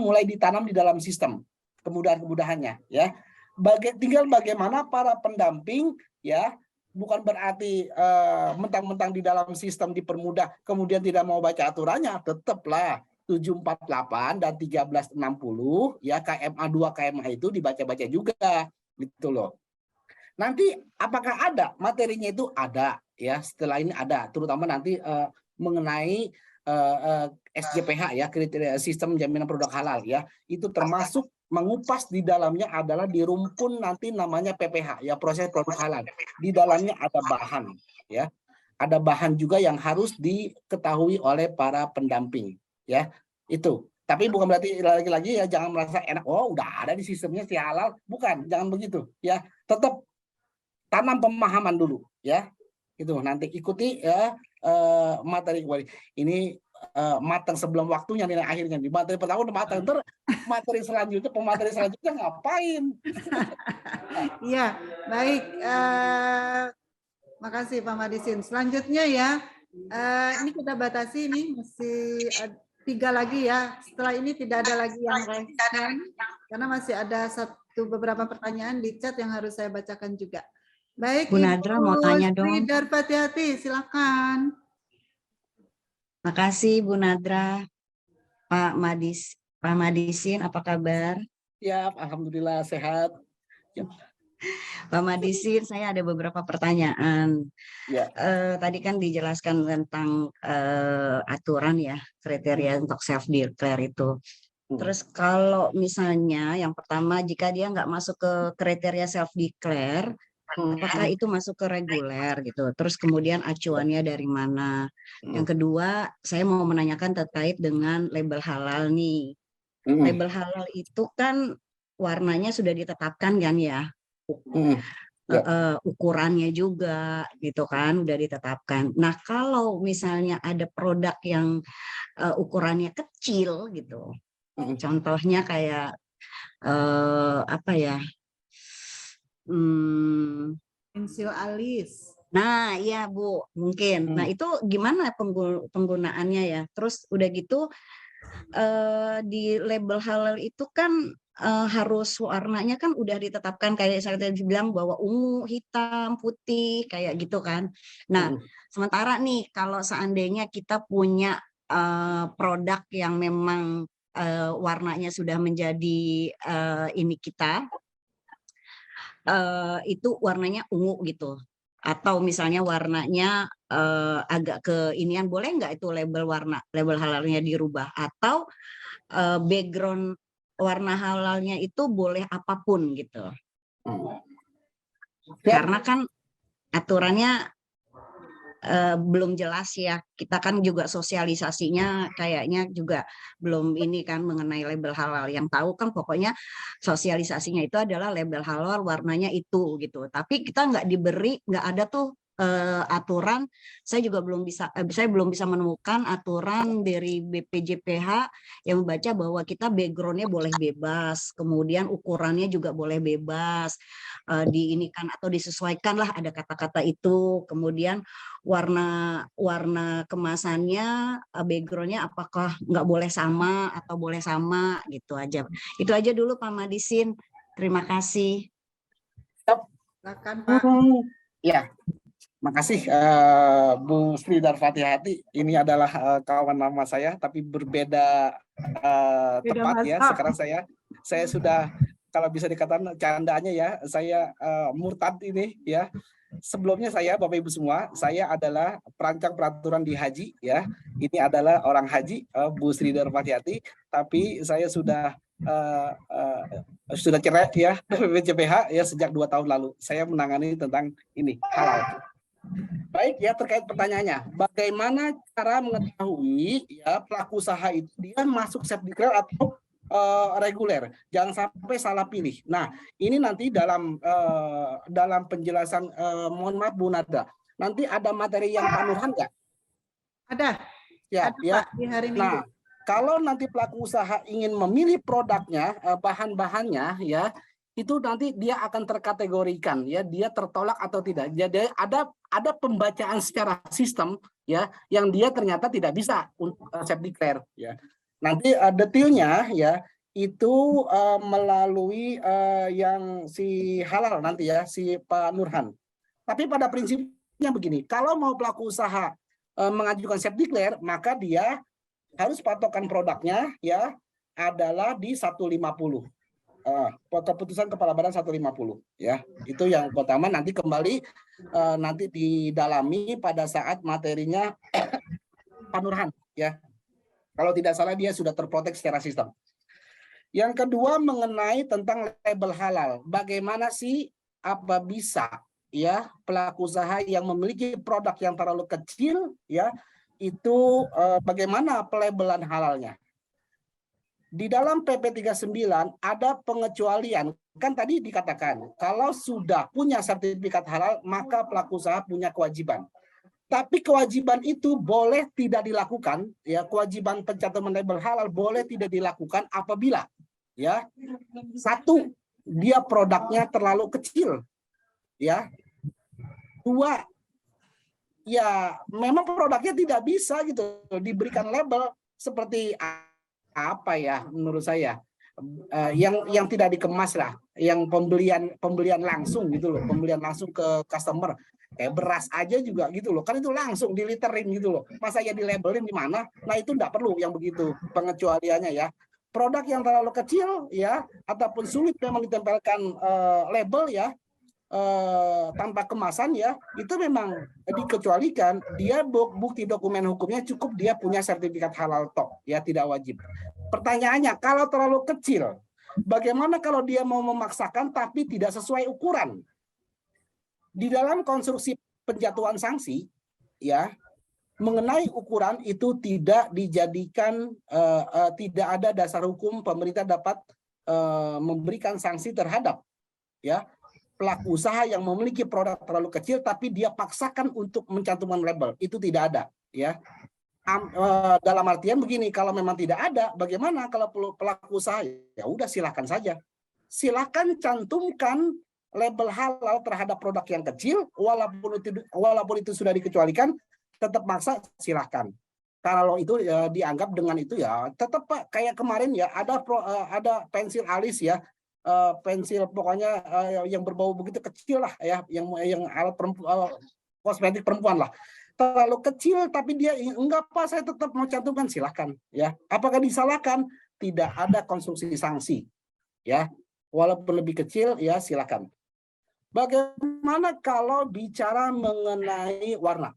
B: mulai ditanam di dalam sistem. Kemudahan-kemudahannya ya. Tinggal bagaimana para pendamping ya, bukan berarti mentang-mentang di dalam sistem dipermudah kemudian tidak mau baca aturannya, tetaplah 748 dan 1360 ya KMA 2 KMA itu dibaca-baca juga gitu loh. Nanti apakah ada materinya itu ada ya, setelah ini ada terutama nanti mengenai SJPH ya, kriteria sistem jaminan produk halal ya. Itu termasuk mengupas di dalamnya adalah di rumpun nanti namanya PPH ya, proses produk halal. Di dalamnya ada bahan ya. Ada bahan juga yang harus diketahui oleh para pendamping. Ya, itu. Tapi bukan berarti lagi-lagi ya jangan merasa enak. Oh, udah ada di sistemnya si halal. Bukan, jangan begitu. Ya, tetap tanam pemahaman dulu. Ya, itu nanti ikuti ya materi ini matang sebelum waktunya nih akhirnya. Di materi pertama udah matang. Ntar materi selanjutnya ngapain?
A: Iya, baik. Makasih Pak Madisin. Selanjutnya ya. Ini kita batasi nih masih 3 lagi ya. Setelah ini tidak ada lagi yang resen karena masih ada beberapa pertanyaan di chat yang harus saya bacakan juga. Baik,
J: Bu Nadra mau tanya dong.
A: Darpatiati, silakan.
J: Makasih Bu Nadra. Pak Madisin, apa kabar?
B: Ya, alhamdulillah sehat. Ya.
J: Pak Madisin, saya ada beberapa pertanyaan.
B: Ya.
J: Tadi kan dijelaskan tentang aturan ya, kriteria untuk self declare itu. Terus kalau misalnya yang pertama jika dia nggak masuk ke kriteria self declare, apakah itu masuk ke reguler gitu? Terus kemudian acuannya dari mana? Yang kedua, saya mau menanyakan terkait dengan label halal nih. Label halal itu kan warnanya sudah ditetapkan kan ya? Ukurannya juga gitu kan udah ditetapkan. Nah kalau misalnya ada produk yang ukurannya kecil gitu, contohnya kayak apa ya,
A: pensil alis.
J: Nah iya Bu mungkin. Nah itu gimana penggunaannya ya? Terus udah gitu di label halal itu kan harus warnanya kan udah ditetapkan kayak saya tadi bilang bahwa ungu, hitam, putih kayak gitu kan. Nah, sementara nih kalau seandainya kita punya produk yang memang warnanya sudah menjadi ini kita itu warnanya ungu gitu. Atau misalnya warnanya agak ke inian, boleh nggak itu label halalnya dirubah? Atau background warna halalnya itu boleh apapun gitu. Karena kan aturannya belum jelas ya. Kita kan juga sosialisasinya kayaknya juga belum ini kan mengenai label halal. Yang tahu kan pokoknya sosialisasinya itu adalah label halal warnanya itu gitu. Tapi kita nggak ada tuh aturan, saya belum bisa menemukan aturan dari BPJPH yang membaca bahwa kita backgroundnya boleh bebas, kemudian ukurannya juga boleh bebas, diinikan atau disesuaikan lah, ada kata-kata itu, kemudian warna kemasannya, backgroundnya apakah nggak boleh sama atau boleh sama, gitu aja. Itu aja dulu Pak Madisin, terima kasih.
A: Silakan Pak.
B: Ya. Makasih Bu Sri Darfatihati. Ini adalah kawan lama saya, tapi berbeda tempat ya. Sekarang saya sudah, kalau bisa dikatakan candaannya ya, saya murtad ini ya. Sebelumnya saya, Bapak Ibu semua, saya adalah perancang peraturan di haji ya. Ini adalah orang haji, Bu Sri Darfatihati. Tapi saya sudah cerai ya dari BPJPH ya sejak 2 tahun lalu. Saya menangani tentang ini halal. Baik ya, terkait pertanyaannya, bagaimana cara mengetahui ya pelaku usaha itu dia masuk self-declare atau reguler? Jangan sampai salah pilih. Nah, ini nanti dalam penjelasan, mohon maaf Bu Nada, nanti ada materi yang Pak Nurhan nggak?
A: Ada.
B: Ya,
A: ada,
B: ya.
A: Pak, di hari Minggu.
B: Nah, kalau nanti pelaku usaha ingin memilih produknya, bahan-bahannya ya, itu nanti dia akan terkategorikan ya, dia tertolak atau tidak. Jadi ada pembacaan secara sistem ya yang dia ternyata tidak bisa untuk self declare ya. Nanti detailnya ya itu melalui yang si halal nanti ya, si Pak Nurhan. Tapi pada prinsipnya begini, kalau mau pelaku usaha mengajukan self declare, maka dia harus patokan produknya ya adalah di 150. Keputusan Kepala Badan 150 ya. Itu yang pertama, nanti kembali nanti didalami pada saat materinya Pak Nurhan ya. Kalau tidak salah dia sudah terprotek secara sistem. Yang kedua mengenai tentang label halal. Bagaimana sih apa bisa ya pelaku usaha yang memiliki produk yang terlalu kecil ya itu bagaimana pelabelan halalnya? Di dalam PP 39 ada pengecualian. Kan tadi dikatakan kalau sudah punya sertifikat halal maka pelaku usaha punya kewajiban. Tapi kewajiban itu boleh tidak dilakukan ya, kewajiban pencatatan label halal boleh tidak dilakukan apabila ya satu, dia produknya terlalu kecil ya. Dua, ya memang produknya tidak bisa gitu diberikan label seperti apa ya menurut saya yang tidak dikemas lah, yang pembelian langsung gitu loh, pembelian langsung ke customer kayak beras aja juga gitu loh, kan itu langsung diliterin gitu loh, masa ya dilabelin di mana? Nah itu enggak perlu yang begitu pengecualiannya ya. Produk yang terlalu kecil ya ataupun sulit memang ditempelkan label ya tanpa kemasan ya, itu memang dikecualikan. Dia bukti dokumen hukumnya cukup dia punya sertifikat halal tok ya, tidak wajib. Pertanyaannya, kalau terlalu kecil bagaimana kalau dia mau memaksakan tapi tidak sesuai ukuran? Di dalam konstruksi penjatuhan sanksi ya mengenai ukuran itu tidak dijadikan tidak ada dasar hukum pemerintah dapat memberikan sanksi terhadap ya pelaku usaha yang memiliki produk terlalu kecil tapi dia paksakan untuk mencantumkan label, itu tidak ada ya. Dalam artian begini, kalau memang tidak ada, bagaimana kalau pelaku usaha? Ya udah silakan saja, silakan cantumkan label halal terhadap produk yang kecil, walaupun itu sudah dikecualikan, tetap maksa silakan. Kalau itu ya, dianggap dengan itu ya tetap Pak, kayak kemarin ya ada pensil alis ya. Pensil pokoknya yang berbau begitu kecil lah ya, yang alat kosmetik perempuan lah, terlalu kecil tapi dia enggak Pak, saya tetap mau cantumkan, silahkan ya. Apakah disalahkan? Tidak ada konstruksi sanksi ya, walaupun lebih kecil ya silakan. Bagaimana kalau bicara mengenai warna?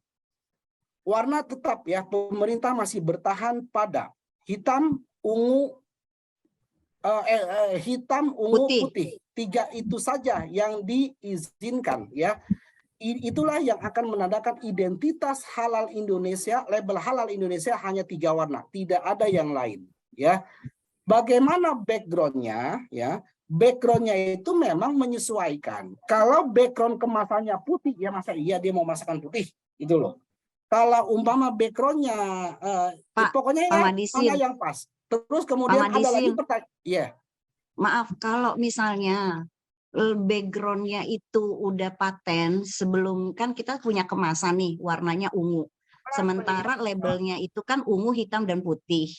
B: Warna tetap ya, pemerintah masih bertahan pada hitam, ungu, hitam, ungu, putih. 3 itu saja yang diizinkan ya. Itulah yang akan menandakan identitas halal Indonesia, label halal Indonesia hanya 3 warna, tidak ada yang lain ya. Bagaimana backgroundnya ya? backgroundnya itu memang menyesuaikan. Kalau background kemasannya putih, ya masa iya dia mau masakan putih, itu loh. Kalau umpama backgroundnya, pokoknya
J: Pak
B: ya
J: Madisin,
B: mana yang pas. Terus kemudian ada lagi pertanyaan, ya.
J: Maaf, kalau misalnya backgroundnya itu udah paten, sebelum kan kita punya kemasan nih, warnanya ungu. Sementara labelnya itu kan ungu, hitam, dan putih.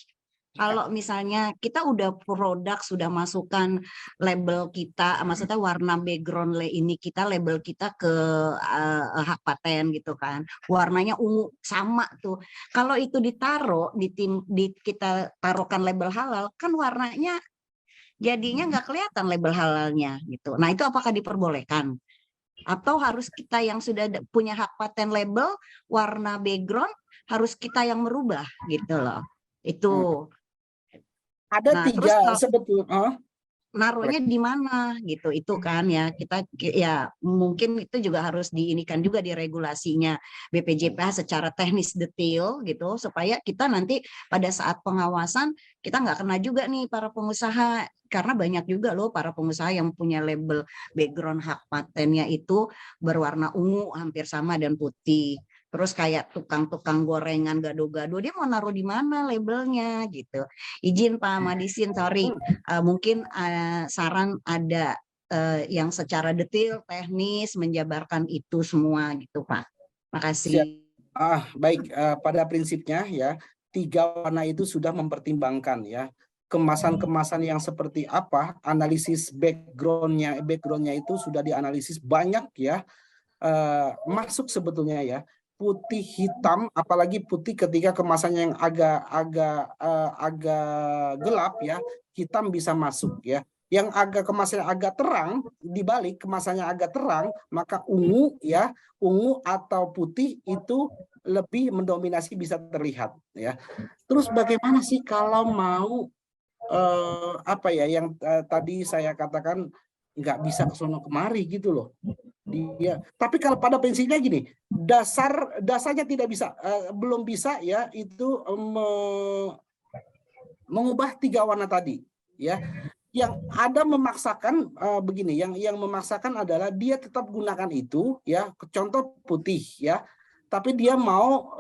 J: Kalau misalnya kita udah produk, sudah masukkan label kita, maksudnya warna background ini kita, label kita ke hak paten gitu kan, warnanya ungu sama tuh. Kalau itu ditaruh kita taruhkan label halal, kan warnanya jadinya nggak kelihatan label halalnya gitu. Nah itu apakah diperbolehkan? Atau harus kita yang sudah punya hak paten label, warna background, harus kita yang merubah gitu loh. Itu.
B: Ada
J: Nah, terus
B: tiga sebetulnya.
J: Naruhnya di mana gitu, itu kan ya kita ya mungkin itu juga harus diinikan juga di regulasinya BPJPH secara teknis detail gitu, supaya kita nanti pada saat pengawasan kita nggak kena juga nih para pengusaha, karena banyak juga loh para pengusaha yang punya label background hak patennya itu berwarna ungu hampir sama dan putih. Terus kayak tukang-tukang gorengan gado-gado, dia mau naruh di mana labelnya gitu. Izin Pak Madisin, sorry, mungkin saran ada yang secara detail teknis menjabarkan itu semua gitu Pak. Makasih.
B: Baik, pada prinsipnya ya 3 warna itu sudah mempertimbangkan ya kemasan-kemasan yang seperti apa, analisis backgroundnya itu sudah dianalisis banyak ya, masuk sebetulnya ya. Putih hitam, apalagi putih ketika kemasannya yang agak gelap ya, hitam bisa masuk ya. Yang kemasannya agak terang, dibalik kemasannya agak terang, maka ungu ya, ungu atau putih itu lebih mendominasi, bisa terlihat ya. Terus bagaimana sih kalau mau apa ya yang tadi saya katakan nggak bisa ke sono kemari gitu loh. Tapi kalau pada prinsipnya gini, dasarnya tidak bisa, belum bisa ya itu mengubah 3 warna tadi ya. Yang ada memaksakan begini, yang memaksakan adalah dia tetap gunakan itu ya, contoh putih ya, tapi dia mau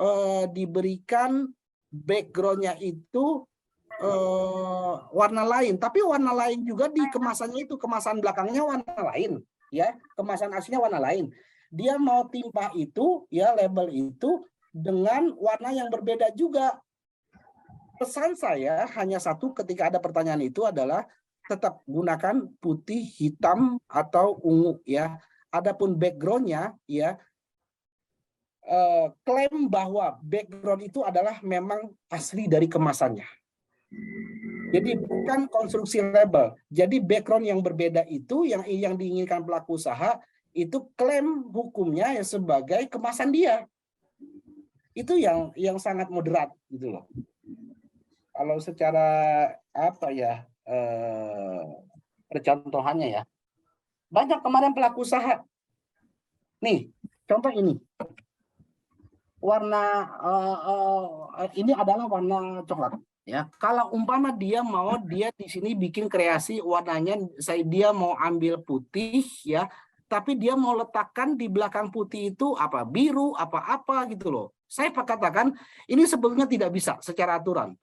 B: diberikan backgroundnya itu warna lain, tapi warna lain juga di kemasannya itu, kemasan belakangnya warna lain ya, kemasan aslinya warna lain. Dia mau timpah itu ya, label itu dengan warna yang berbeda juga. Pesan saya hanya satu ketika ada pertanyaan itu adalah tetap gunakan putih, hitam atau ungu ya. Adapun backgroundnya ya, klaim bahwa background itu adalah memang asli dari kemasannya. Jadi bukan konstruksi label. Jadi background yang berbeda itu yang diinginkan pelaku usaha itu klaim hukumnya ya sebagai kemasan dia. Itu yang sangat moderat gitu loh. Kalau secara apa ya percontohannya ya. Banyak kemarin pelaku usaha. Nih, contoh ini. Warna ini adalah warna coklat. Ya, kalau umpama dia di sini bikin kreasi warnanya, dia mau ambil putih ya, tapi dia mau letakkan di belakang putih itu apa biru apa gitu loh. Saya katakan ini sebetulnya tidak bisa secara aturan.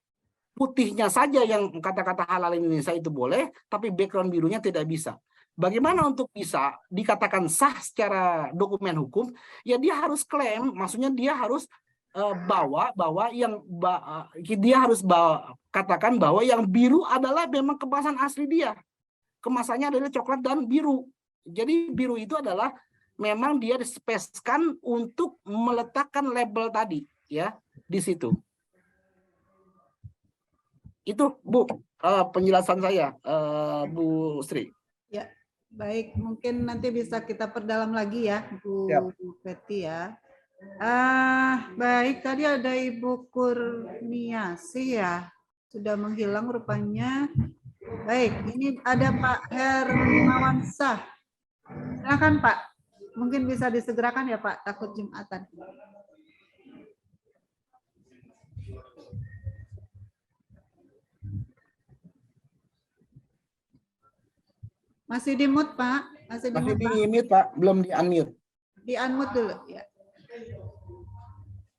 B: Putihnya saja yang kata-kata halal Indonesia itu boleh, tapi background birunya tidak bisa. Bagaimana untuk bisa dikatakan sah secara dokumen hukum? Ya dia harus klaim, maksudnya dia harus dia harus katakan bahwa yang biru adalah memang kemasan asli dia. Kemasannya adalah coklat dan biru. Jadi biru itu adalah memang dia dispesikan untuk meletakkan label tadi ya di situ. Itu Bu penjelasan saya Bu Sri.
A: Ya, baik, mungkin nanti bisa kita perdalam lagi ya Bu Betty ya. Baik, tadi ada Ibu Kurniasi ya, sudah menghilang rupanya. Baik, ini ada Pak Hermawansyah. Silakan Pak, mungkin bisa disegerakan ya Pak, takut Jumatan. Masih di mute, Pak. Masih di
B: Masih
A: mute,
B: di
A: Pak.
B: mute, Pak. Belum di unmute.
A: Di unmute dulu. Ya.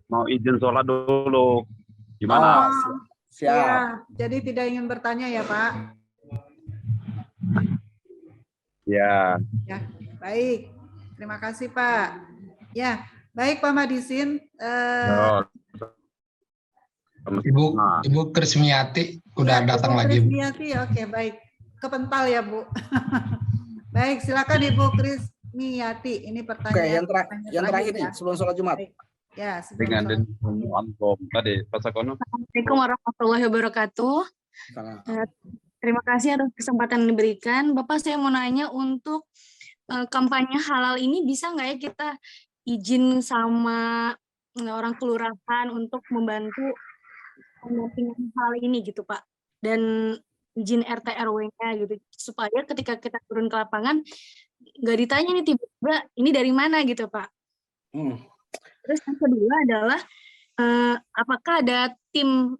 K: Mau izin sholat dulu. Gimana?
B: Oh,
A: Iya,
B: siap.
A: jadi tidak ingin bertanya ya, Pak.
K: Ya.
A: Ya, baik. Terima kasih, Pak. Ya, baik Pak Madisin.
L: Ibu Krismiati udah datang
A: Ibu
L: lagi.
A: Krismiati, oke, baik. Kepental ya, Bu. Baik, silakan Ibu Krismiati. Ini
B: Oke,
A: pertanyaan.
B: yang terakhir nih
A: ya.
B: sebelum sholat Jumat.
A: Ya, sebelum
K: Dengan
A: sholat.
K: dan antom tadi pasakono.
M: Assalamualaikum warahmatullahi wabarakatuh. Terima kasih atas kesempatan yang diberikan. Bapak, saya mau nanya untuk kampanye halal ini bisa nggak ya kita izin sama orang kelurahan untuk membantu pendampingan hal ini gitu, Pak. Dan izin RT RW-nya gitu supaya ketika kita turun ke lapangan nggak ditanya nih tiba-tiba ini dari mana gitu, Pak. Terus yang kedua adalah apakah ada tim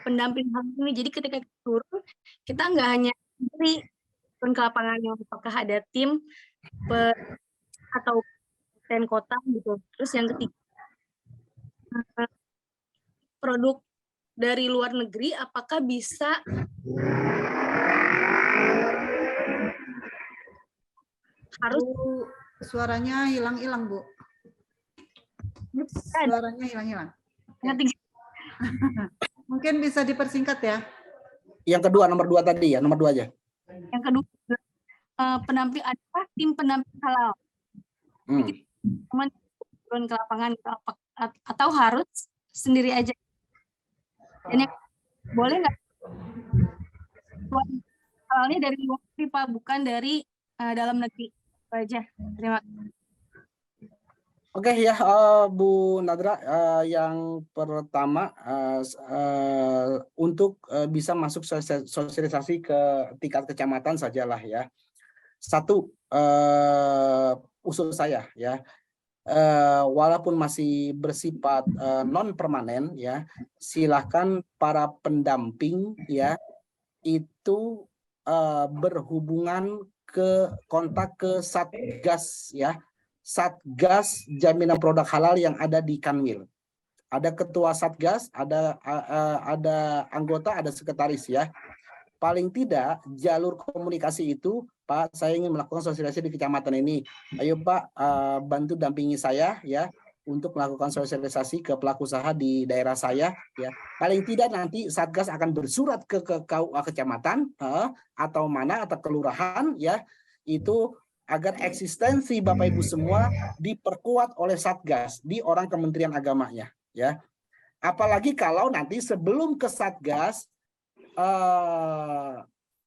M: pendamping hal ini? Jadi ketika kita turun, kita nggak hanya sendiri turun ke lapangannya, apakah ada tim atau ten kota gitu. Terus yang ketiga, produk dari luar negeri apakah bisa harus
A: suaranya hilang-hilang, Bu. Suaranya hilang-hilang. Mungkin bisa dipersingkat ya.
B: Yang kedua, nomor 2 tadi ya, nomor 2 aja.
M: Yang kedua, pendamping ada tim pendamping halal. Teman turun ke lapangan atau harus sendiri aja. Dan yang boleh nggak halalnya dari luar negeri, Pak, bukan dari dalam negeri. Itu aja. Terima kasih.
B: Oke ya, Bu Nadra, yang pertama untuk bisa masuk sosialisasi ke tingkat kecamatan sajalah ya. Satu, usul saya ya, walaupun masih bersifat non permanen ya, silakan para pendamping ya itu berhubungan ke kontak ke Satgas ya. Satgas Jaminan Produk Halal yang ada di Kanwil. Ada ketua Satgas, ada anggota, ada sekretaris ya. Paling tidak jalur komunikasi itu, Pak, saya ingin melakukan sosialisasi di kecamatan ini. Ayo Pak, bantu dampingi saya ya untuk melakukan sosialisasi ke pelaku usaha di daerah saya ya. Paling tidak nanti Satgas akan bersurat ke KUA kecamatan atau mana atau kelurahan ya, itu agar eksistensi Bapak Ibu semua diperkuat oleh Satgas di orang Kementerian Agamanya ya. Apalagi kalau nanti sebelum ke Satgas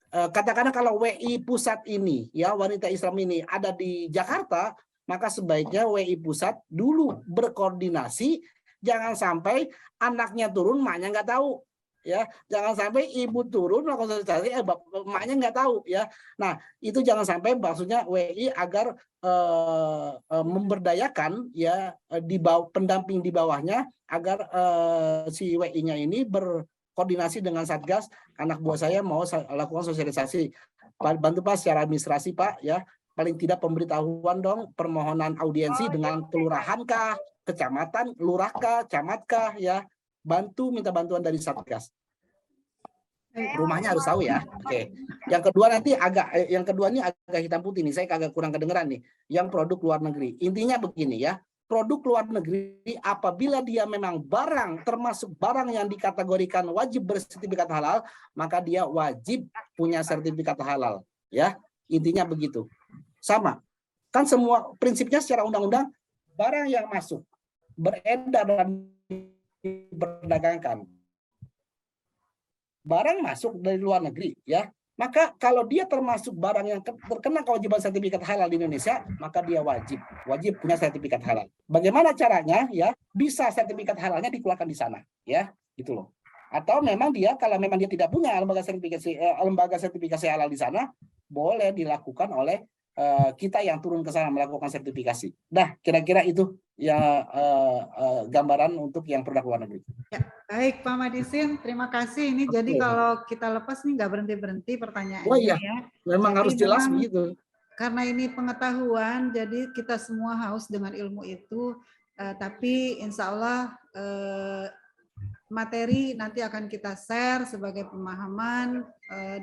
B: katakanlah kalau WI pusat ini ya, wanita Islam ini ada di Jakarta, maka sebaiknya WI pusat dulu berkoordinasi, jangan sampai anaknya turun maknya nggak tahu. Ya, jangan sampai ibu turun melakukan sosialisasi, emaknya nggak tahu ya. Nah, itu jangan sampai, maksudnya WI agar memberdayakan ya di bawah pendamping di bawahnya agar si WI-nya ini berkoordinasi dengan Satgas. Anak buah saya mau lakukan sosialisasi, bantu Pak secara administrasi Pak ya. Paling tidak pemberitahuan dong, permohonan audiensi dengan kelurahan kah, kecamatan, lurah kah, camat kah ya. Bantu, minta bantuan dari Satgas. Rumahnya harus tahu ya. Oke. Yang kedua nanti yang kedua ini agak hitam putih nih, saya agak kurang kedengeran nih. Yang produk luar negeri. Intinya begini ya, produk luar negeri apabila dia memang barang termasuk barang yang dikategorikan wajib bersertifikat halal, maka dia wajib punya sertifikat halal ya. Intinya begitu. Sama. Kan semua prinsipnya secara undang-undang barang yang masuk beredar dan diperdagangkan, barang masuk dari luar negeri ya, maka kalau dia termasuk barang yang terkena kewajiban sertifikat halal di Indonesia, maka dia wajib punya sertifikat halal. Bagaimana caranya ya bisa sertifikat halalnya dikeluarkan di sana ya, gitu loh. Atau memang dia, kalau memang dia tidak punya lembaga sertifikasi halal di sana, boleh dilakukan oleh kita yang turun ke sana melakukan sertifikasi. Nah, kira-kira itu ya gambaran untuk yang produk luar negeri.
A: Ya, baik Pak Madisin, terima kasih. Ini jadi kalau kita lepas nih nggak berhenti-berhenti pertanyaannya.
B: Oh iya,
A: ya.
B: memang
A: Jadi
B: harus jelas
A: memang
B: begitu.
A: Karena ini pengetahuan, jadi kita semua haus dengan ilmu itu. Tapi insya Allah materi nanti akan kita share sebagai pemahaman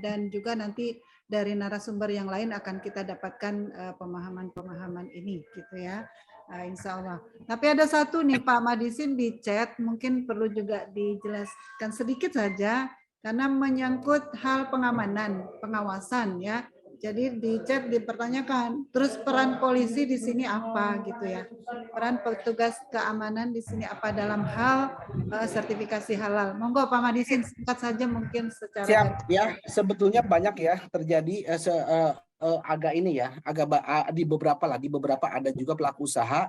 A: dan juga nanti dari narasumber yang lain akan kita dapatkan pemahaman-pemahaman ini gitu ya, insya Allah. Tapi ada satu nih Pak Madisin di chat, mungkin perlu juga dijelaskan sedikit saja karena menyangkut hal pengamanan, pengawasan ya. Jadi di chat dipertanyakan, terus peran polisi di sini apa gitu ya? Peran petugas keamanan di sini apa dalam hal sertifikasi halal? Monggo Pak Madisin singkat saja mungkin secara.
B: Siap ya, sebetulnya banyak ya terjadi agak ini ya, agak di beberapa ada juga pelaku usaha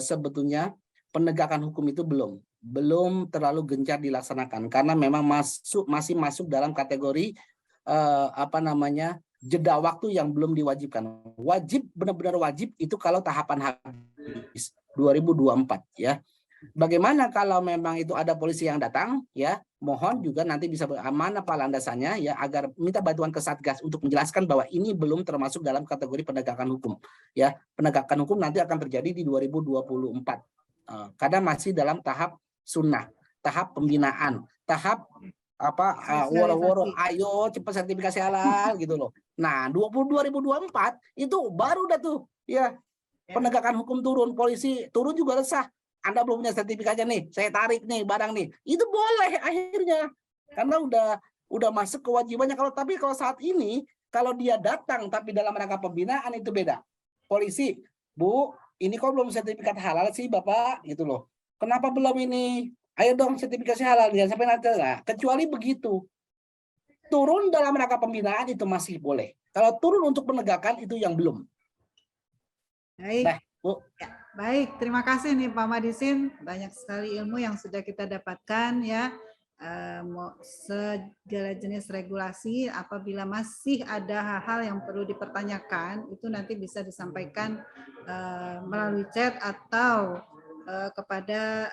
B: sebetulnya penegakan hukum itu belum terlalu gencar dilaksanakan karena memang masih masuk dalam kategori jeda waktu yang belum diwajibkan. Wajib, benar-benar wajib itu kalau tahapan habis 2024 ya. Bagaimana kalau memang itu ada polisi yang datang ya, mohon juga nanti bisa mana Pak landasannya ya agar minta bantuan ke Satgas untuk menjelaskan bahwa ini belum termasuk dalam kategori penegakan hukum ya. Penegakan hukum nanti akan terjadi di 2024 karena masih dalam tahap sunnah, tahap pembinaan, tahap woro-woro ayo cepat sertifikasi halal gitu loh. Nah, 2024 itu baru dah tuh ya penegakan hukum turun, polisi turun juga resah. Anda belum punya sertifikatnya nih, saya tarik nih barang nih. Itu boleh akhirnya. Karena udah masuk kewajibannya. Tapi kalau saat ini kalau dia datang tapi dalam rangka pembinaan itu beda. Polisi, Bu, ini kok belum sertifikat halal sih Bapak gitu loh. Kenapa belum ini? Ayo dong sertifikasi halal, jangan sampai nanti lah. Kecuali begitu. Turun dalam rangka pembinaan itu masih boleh. Kalau turun untuk penegakan itu yang belum.
A: Baik.
B: Nah, Bu.
A: Ya, baik, terima kasih nih Pak Madisin. Banyak sekali ilmu yang sudah kita dapatkan ya. Segala jenis regulasi, apabila masih ada hal-hal yang perlu dipertanyakan, itu nanti bisa disampaikan melalui chat atau kepada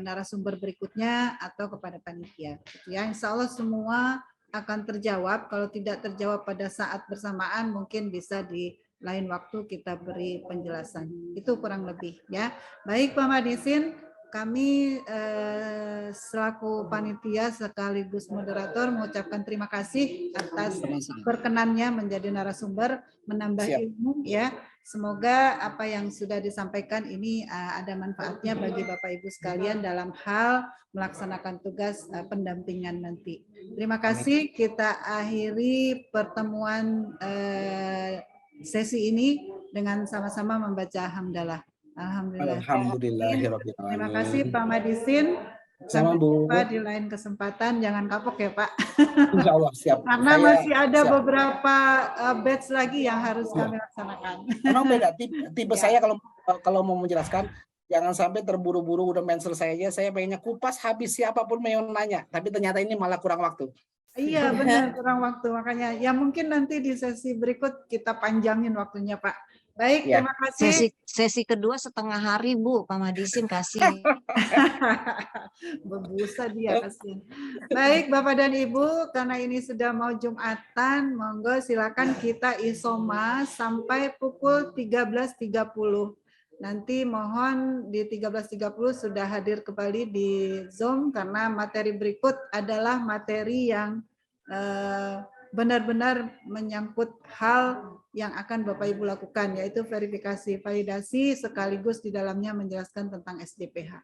A: narasumber berikutnya atau kepada panitia. Ya, insya Allah semua akan terjawab. Kalau tidak terjawab pada saat bersamaan, mungkin bisa di lain waktu kita beri penjelasan. Itu kurang lebih ya. Baik Pak Madisin, kami selaku panitia sekaligus moderator mengucapkan terima kasih atas berkenannya menjadi narasumber, menambah ilmu ya. Semoga apa yang sudah disampaikan ini ada manfaatnya bagi Bapak Ibu sekalian dalam hal melaksanakan tugas pendampingan nanti. Terima kasih, kita akhiri pertemuan sesi ini dengan sama-sama membaca hamdalah. Alhamdulillah. Terima kasih Pak Madisin. Sampai jumpa di lain kesempatan. Jangan kapok ya Pak.
B: Insya Allah siap.
A: Karena masih ada beberapa batch lagi yang harus kami laksanakan.
B: Memang beda tipe saya kalau mau menjelaskan, jangan sampai terburu-buru udah main selesai aja. Saya pengennya kupas habis siapapun yang nanya. Tapi ternyata ini malah kurang waktu.
A: Iya benar, kurang waktu. Makanya ya mungkin nanti di sesi berikut kita panjangin waktunya Pak. Baik,
J: ya.
A: Terima kasih.
J: Sesi kedua setengah hari Bu, Pak Madisin kasih.
A: Berbusa dia kasihan. Baik Bapak dan Ibu, karena ini sudah mau Jumatan, monggo silakan kita isoma sampai pukul 13.30. Nanti mohon di 13.30 sudah hadir kembali di Zoom karena materi berikut adalah materi yang benar-benar menyangkut hal yang akan Bapak Ibu lakukan, yaitu verifikasi validasi sekaligus di dalamnya menjelaskan tentang SDPH.